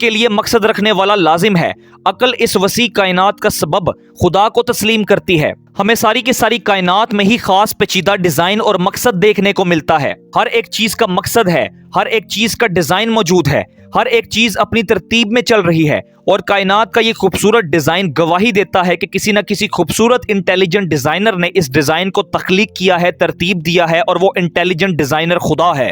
کے لیے مقصد رکھنے والا لازم ہے۔ عقل اس وسیع کائنات کا سبب خدا کو تسلیم کرتی ہے۔ ہمیں ساری کی ساری کائنات میں ہی خاص پیچیدہ ڈیزائن اور مقصد دیکھنے کو ملتا ہے۔ ہر ایک چیز کا مقصد ہے، ہر ایک چیز کا ڈیزائن موجود ہے، ہر ایک چیز اپنی ترتیب میں چل رہی ہے، اور کائنات کا یہ خوبصورت ڈیزائن گواہی دیتا ہے کہ کسی نہ کسی خوبصورت انٹیلیجنٹ ڈیزائنر نے اس ڈیزائن کو تخلیق کیا ہے، ترتیب دیا ہے، اور وہ انٹیلیجنٹ ڈیزائنر خدا ہے۔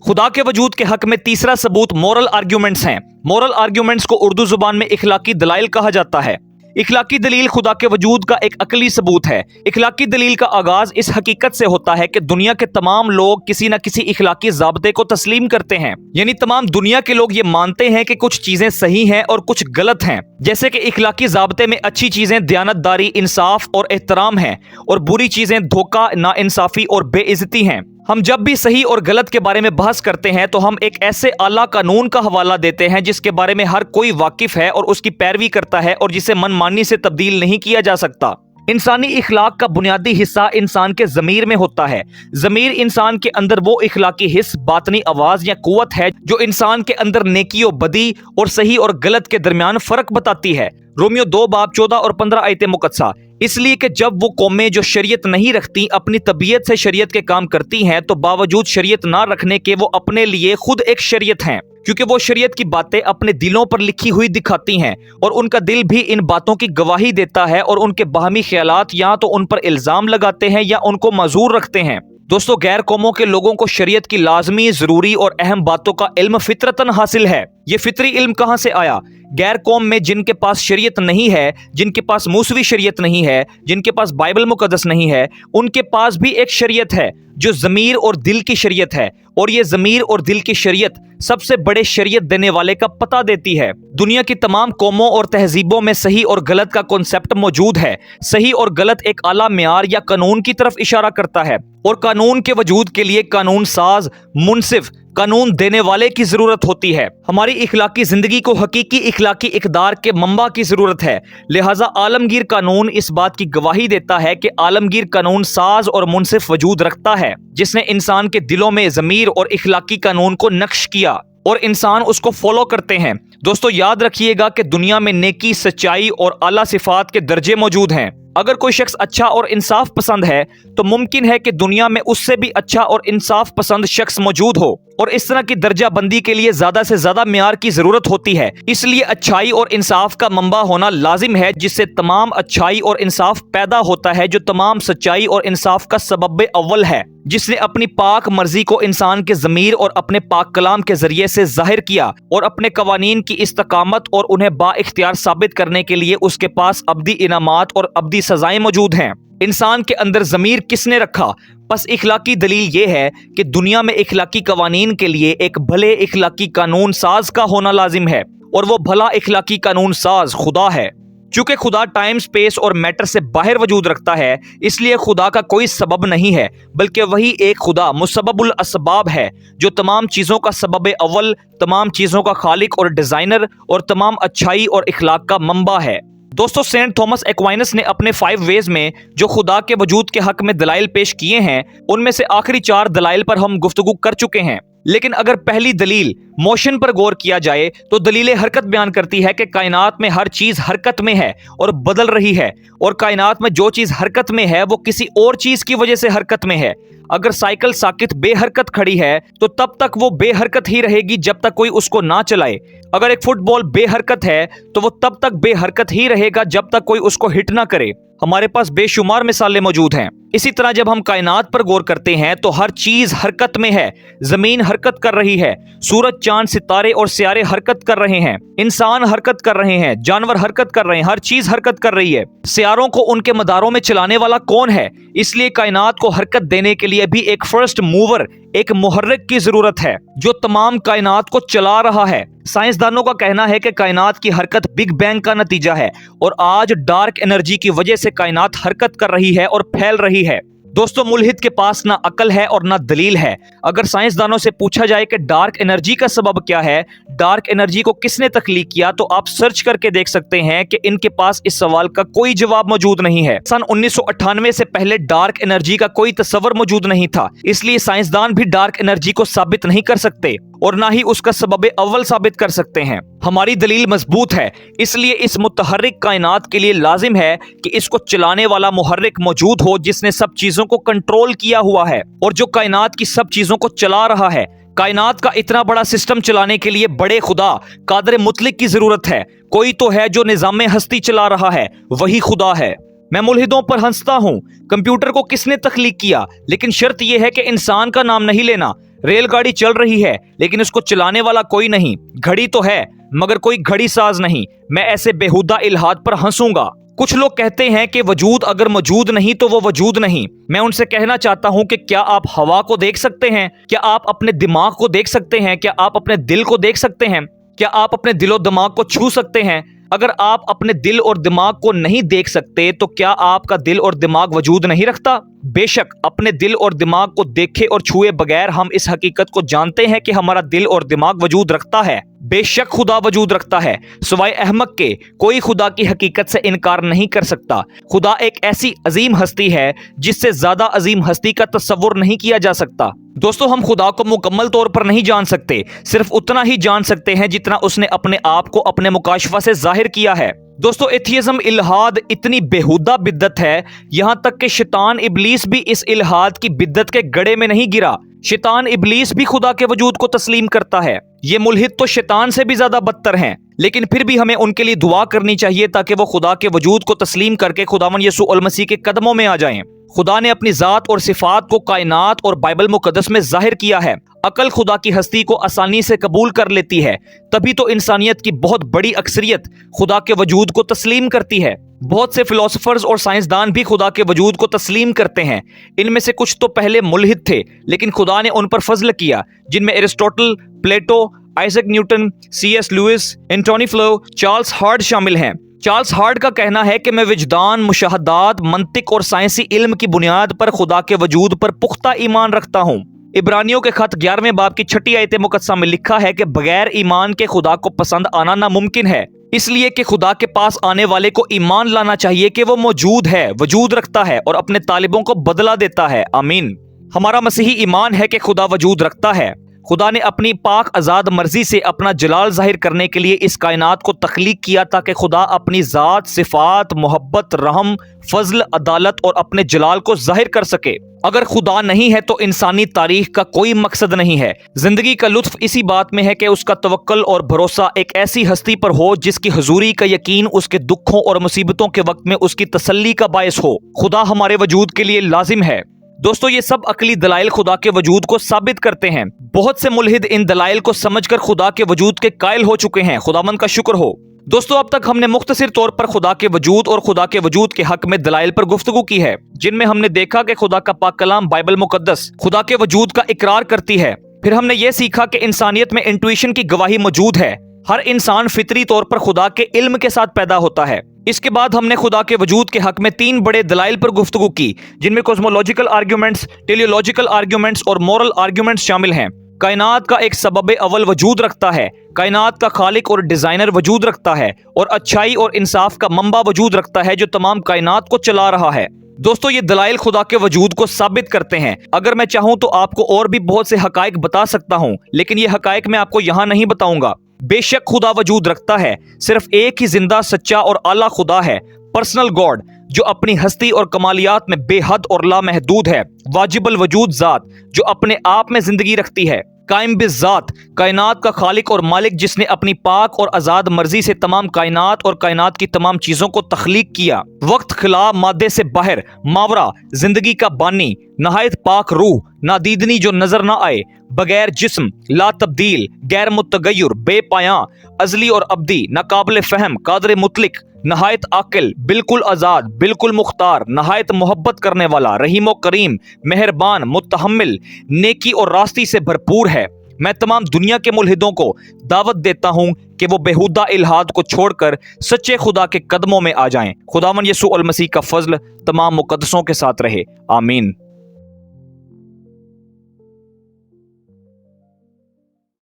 خدا کے وجود کے حق میں تیسرا ثبوت مورل آرگیومنٹس ہیں۔ مورل آرگیومنٹس کو اردو زبان میں اخلاقی دلائل کہا جاتا ہے۔ اخلاقی دلیل خدا کے وجود کا ایک عقلی ثبوت ہے۔ اخلاقی دلیل کا آغاز اس حقیقت سے ہوتا ہے کہ دنیا کے تمام لوگ کسی نہ کسی اخلاقی ضابطے کو تسلیم کرتے ہیں، یعنی تمام دنیا کے لوگ یہ مانتے ہیں کہ کچھ چیزیں صحیح ہیں اور کچھ غلط ہیں، جیسے کہ اخلاقی ضابطے میں اچھی چیزیں دیانت داری، انصاف اور احترام ہیں، اور بری چیزیں دھوکہ، ناانصافی اور بے عزتی ہیں۔ ہم جب بھی صحیح اور غلط کے بارے میں بحث کرتے ہیں تو ہم ایک ایسے اعلیٰ قانون کا حوالہ دیتے ہیں جس کے بارے میں ہر کوئی واقف ہے اور اس کی پیروی کرتا ہے اور جسے من مانی سے تبدیل نہیں کیا جا سکتا۔ انسانی اخلاق کا بنیادی حصہ انسان کے ضمیر میں ہوتا ہے۔ ضمیر انسان کے اندر وہ اخلاقی حس، باطنی آواز یا قوت ہے جو انسان کے اندر نیکی و بدی اور صحیح اور غلط کے درمیان فرق بتاتی ہے۔ رومیو 2 باب 14 اور 15 آیت مقدسہ۔ اس لیے کہ جب وہ قومیں جو شریعت نہیں رکھتی اپنی طبیعت سے شریعت کے کام کرتی ہیں تو باوجود شریعت نہ رکھنے کے وہ اپنے لیے خود ایک شریعت ہیں، کیونکہ وہ شریعت کی باتیں اپنے دلوں پر لکھی ہوئی دکھاتی ہیں، اور ان کا دل بھی ان باتوں کی گواہی دیتا ہے، اور ان کے باہمی خیالات یا تو ان پر الزام لگاتے ہیں یا ان کو معذور رکھتے ہیں۔ دوستو، غیر قوموں کے لوگوں کو شریعت کی لازمی، ضروری اور اہم باتوں کا علم فطرتاً حاصل ہے۔ یہ فطری علم کہاں سے آیا؟ غیر قوم میں جن کے پاس شریعت نہیں ہے، جن کے پاس موسوی شریعت نہیں ہے، جن کے پاس بائبل مقدس نہیں ہے، ان کے پاس بھی ایک شریعت ہے جو ضمیر اور دل کی شریعت ہے، اور یہ ضمیر اور دل کی شریعت سب سے بڑے شریعت دینے والے کا پتہ دیتی ہے۔ دنیا کی تمام قوموں اور تہذیبوں میں صحیح اور غلط کا کنسپٹ موجود ہے۔ صحیح اور غلط ایک اعلیٰ معیار یا قانون کی طرف اشارہ کرتا ہے، اور قانون کے وجود کے لیے قانون ساز، منصف، قانون دینے والے کی ضرورت ہوتی ہے۔ ہماری اخلاقی زندگی کو حقیقی اخلاقی اقدار کے منبع کی ضرورت ہے، لہٰذا عالمگیر قانون اس بات کی گواہی دیتا ہے کہ عالمگیر قانون ساز اور منصف وجود رکھتا ہے، جس نے انسان کے دلوں میں ضمیر اور اخلاقی قانون کو نقش کیا، اور انسان اس کو فالو کرتے ہیں۔ دوستو، یاد رکھیے گا کہ دنیا میں نیکی، سچائی اور اعلیٰ صفات کے درجے موجود ہیں۔ اگر کوئی شخص اچھا اور انصاف پسند ہے تو ممکن ہے کہ دنیا میں اس سے بھی اچھا اور انصاف پسند شخص موجود ہو، اور اس طرح کی درجہ بندی کے لیے زیادہ سے زیادہ معیار کی ضرورت ہوتی ہے۔ اس لیے اچھائی اور انصاف کا منبع ہونا لازم ہے، جس سے تمام اچھائی اور انصاف پیدا ہوتا ہے، جو تمام سچائی اور انصاف کا سبب اول ہے، جس نے اپنی پاک مرضی کو انسان کے ضمیر اور اپنے پاک کلام کے ذریعے سے ظاہر کیا، اور اپنے قوانین کی استقامت اور انہیں با اختیار ثابت کرنے کے لیے اس کے پاس ابدی انعامات اور ابدی سزائیں موجود ہیں۔ انسان کے اندر ضمیر کس نے رکھا؟ پس اخلاقی دلیل یہ ہے کہ دنیا میں اخلاقی قوانین کے لیے ایک بھلے اخلاقی قانون ساز کا ہونا لازم ہے، اور وہ بھلا اخلاقی قانون ساز خدا ہے۔ چونکہ خدا ٹائم، سپیس اور میٹر سے باہر وجود رکھتا ہے، اس لیے خدا کا کوئی سبب نہیں ہے، بلکہ وہی ایک خدا مسبب الاسباب ہے، جو تمام چیزوں کا سبب اول، تمام چیزوں کا خالق اور ڈیزائنر، اور تمام اچھائی اور اخلاق کا منبع ہے۔ دوستو، سینٹ تھامس ایکوائنس نے اپنے 5 ویز میں جو خدا کے وجود کے حق میں دلائل پیش کیے ہیں، ان میں سے آخری 4 دلائل پر ہم گفتگو کر چکے ہیں۔ लेकिन अगर पहली दलील मोशन पर गौर किया जाए तो दलील हरकत बयान करती है कि कायनात में हर चीज हरकत में है और बदल रही है, और कायनात में जो चीज हरकत में है वो किसी और चीज की वजह से हरकत में है। अगर साइकिल साकित बेहरकत खड़ी है तो तब तक वो बेहरकत ही रहेगी जब तक कोई उसको ना चलाए। अगर एक फुटबॉल बेहरकत है तो वो तब तक बेहरकत ही रहेगा जब तक कोई उसको हिट ना करे। हमारे पास बेशुमार मिसालें मौजूद हैं। इसी तरह जब हम कायनात पर गौर करते हैं तो हर चीज हरकत में है। जमीन हरकत कर रही है, सूरज चांद सितारे और सियारे हरकत कर रहे हैं, इंसान हरकत कर रहे हैं, जानवर हरकत कर रहे हैं, हर चीज हरकत कर रही है। सियारों को उनके मदारों में चलाने वाला कौन है? इसलिए कायनात को हरकत देने के लिए भी एक फर्स्ट मूवर, एक मुहर्रिक की जरूरत है जो तमाम कायनात को चला रहा है। साइंसदानों का कहना है कि कायनात की हरकत बिग बैंग का नतीजा है और आज डार्क एनर्जी की वजह से कायनात हरकत कर रही है और फैल रही है। दोस्तों, मुल्हिद के पास ना अकल है और ना दलील है। अगर साइंसदानों से पूछा जाए कि डार्क एनर्जी का सबब क्या है, डार्क एनर्जी को किसने तख्लीक किया, तो आप सर्च करके देख सकते हैं कि इनके पास इस सवाल का कोई जवाब मौजूद नहीं है। सन 1998 से पहले डार्क एनर्जी का कोई तस्वर मौजूद नहीं था, इसलिए साइंसदान भी डार्क एनर्जी को साबित नहीं कर सकते और ना ही उसका सबब अव्वल साबित कर सकते हैं। हमारी दलील मजबूत है, इसलिए इस मुतहर्रिक कायनात के लिए लाजिम है कि इसको चलाने वाला मुहर्रिक मौजूद हो जिसने सब चीजों को कंट्रोल किया हुआ है और जो कायनात की सब चीजों को चला रहा है। कायनात का इतना बड़ा सिस्टम चलाने के लिए बड़े खुदा कादर मुतलिक की जरूरत है। कोई तो है जो निजाम हस्ती चला रहा है, वही खुदा है। मैं मुल्हिदों पर हंसता हूँ। कंप्यूटर को किसने तख्लीक किया, लेकिन शर्त यह है कि इंसान का नाम नहीं लेना। रेलगाड़ी चल रही है लेकिन उसको चलाने वाला कोई नहीं। घड़ी तो है मगर कोई घड़ी साज नहीं। मैं ऐसे बेहुदा इल्हाद पर हंसूंगा। कुछ लोग कहते हैं कि वजूद अगर मौजूद नहीं तो वो वजूद नहीं। मैं उनसे कहना चाहता हूं कि क्या आप हवा को देख सकते हैं? क्या आप अपने दिमाग को देख सकते हैं? क्या आप अपने दिल को देख सकते हैं? क्या आप अपने दिलो दिमाग को छू सकते हैं? अगर आप अपने दिल और दिमाग को नहीं देख सकते तो क्या आपका दिल और दिमाग वजूद नहीं रखता? बेशक अपने दिल और दिमाग को देखे और छुए बगैर हम इस हकीकत को जानते हैं कि हमारा दिल और दिमाग वजूद रखता है। बेशक खुदा वजूद रखता है, सिवाय अहमक के कोई खुदा की हकीकत से इनकार नहीं कर सकता। खुदा एक ऐसी अजीम हस्ती है जिससे ज्यादा अजीम हस्ती का तस्वुर नहीं किया जा सकता। दोस्तों, हम खुदा को मुकम्मल तौर पर नहीं जान सकते, सिर्फ उतना ही जान सकते हैं जितना उसने अपने आप को अपने मुकाशफा से जाहिर किया है। दोस्तों, एथियज्म इल्हाद इतनी बेहुदा बिद्दत है, यहां तक कि शैतान इब्लीस भी इस इल्हाद की बिद्दत के गड़े में नहीं गिरा। शैतान इब्लीस भी खुदा के वजूद को तस्लीम करता है। ये मुल्हिद तो शैतान से भी ज्यादा बदतर हैं, लेकिन फिर भी हमें उनके लिए दुआ करनी चाहिए ताकि वो खुदा के वजूद को तस्लीम करके खुदावन यसू अल मसीह के कदमों में आ जाएं। खुदा ने अपनी जात और सिफात को कायनात और बाइबल मुकद्दस में जाहिर किया है। अकल खुदा की हस्ती को आसानी से कबूल कर लेती है, तभी तो इंसानियत की बहुत बड़ी अक्सरियत खुदा के वजूद को तस्लीम करती है। बहुत से फिलोसोफर्स और साइंसदान भी खुदा के वजूद को तस्लीम करते हैं। इनमें से कुछ तो पहले मुल्हिद थे, लेकिन खुदा ने उन पर फजल किया, जिनमें Aristotle, Plato, Isaac Newton, C.S. Lewis, Antony Flew, Charles हार्ड शामिल हैं। चार्ल्स हार्ड का कहना है कि मैं विजदान, मुशाहदात, मंतिक और साइंसी इल्म की बुनियाद पर खुदा के वजूद पर पुख्ता ईमान रखता हूँ। इब्रानियों के खत 11वें बाब की 6 आयत मुकद्दसा में लिखा है कि बगैर ईमान के खुदा को पसंद आना नामुमकिन है, इसलिए कि खुदा के पास आने वाले को ईमान लाना चाहिए कि वो मौजूद है, वजूद रखता है और अपने तालिबों को बदला देता है। आमीन। हमारा मसीही ईमान है कि खुदा वजूद रखता है। खुदा ने अपनी पाक आजाद मर्जी से अपना जलाल जाहिर करने के लिए इस कायनात को तख्लीक किया ताकि खुदा अपनी जात, सिफात, मोहब्बत, रहम, फजल, अदालत और अपने जलाल को जाहिर कर सके। अगर खुदा नहीं है तो इंसानी तारीख का कोई मकसद नहीं है। जिंदगी का लुत्फ इसी बात में है कि उसका तवक्कल और भरोसा एक ऐसी हस्ती पर हो जिसकी हुजूरी का यकीन उसके दुखों और मुसीबतों के वक्त में उसकी तसल्ली का बायस हो। खुदा हमारे वजूद के लिए लाजिम है। दोस्तों, ये सब अकली दलाइल खुदा के वजूद को साबित करते हैं। बहुत से मुल्हिद इन दलाइल को समझकर खुदा के वजूद के कायल हो चुके हैं। खुदावंद का शुक्र हो। दोस्तों, अब तक हमने मुख्तसर तौर पर खुदा के वजूद और खुदा के वजूद के हक में दलाइल पर गुफ्तगू की है, जिनमें हमने देखा कि खुदा का पाक कलाम बाइबल मुकद्दस खुदा के वजूद का इकरार करती है। फिर हमने ये सीखा कि इंसानियत में इंट्यूशन की गवाही मौजूद है। हर इंसान फितरी तौर पर खुदा के इल्म के साथ पैदा होता है। इसके बाद हमने खुदा के वजूद के हक में 3 बड़े दलाइल पर गुफ्तगू की, जिनमें कॉस्मोलॉजिकल आर्ग्यूमेंट्स, टेलियोलॉजिकल आर्ग्यूमेंट्स और मोरल आर्ग्यूमेंट्स शामिल हैं। कायनात का एक सबब अव्वल वजूद रखता है, कायनात का खालिक और डिजाइनर वजूद रखता है और अच्छाई और इंसाफ का मंबा वजूद रखता है जो तमाम कायनात को चला रहा है। दोस्तों ये दलाइल खुदा के वजूद को साबित करते हैं। अगर मैं चाहूं तो आपको और भी बहुत से हकाइक बता सकता हूं, लेकिन ये हकाइक मैं आपको यहां नहीं बताऊंगा। बेशक खुदा वजूद रखता है, सिर्फ एक ही जिंदा, सच्चा और आला खुदा है, पर्सनल गॉड, जो अपनी हस्ती और कमालियात में बेहद और लामहदूद है। वाजिबल वजूद जात, जो अपने आप में जिंदगी रखती है। कायम बिज़ात, कायनात का खालिक और मालिक, जिसने अपनी पाक और आज़ाद मर्जी से तमाम कायनात और कायनात की तमाम चीज़ों को तख्लीक किया। वक्त खिला, मादे से बाहर, मावरा, जिंदगी का बानी, नहायत पाक रूह, नादीदनी जो नजर ना आए, बगैर जिस्म, ला तब्दील, गैर मुतगय्युर, बेपाया, अजली और अब्दी, नाकाबिल फहम, कादर मुतलिक, नहायत आकिल, बिल्कुल आज़ाद, बिल्कुल मुख्तार, नहायत मोहब्बत करने वाला, रहीम व करीम, मेहरबान, मुतहम्मिल, नेकी और रास्ती से भरपूर है। मैं तमाम दुनिया के मुल्हिदों को दावत देता हूं कि वो बेहुदा इल्हाद को छोड़कर सच्चे खुदा के कदमों में आ जाएं। खुदावन यसू अल मसीह का फजल तमाम मुकद्दसों के साथ रहे। आमीन।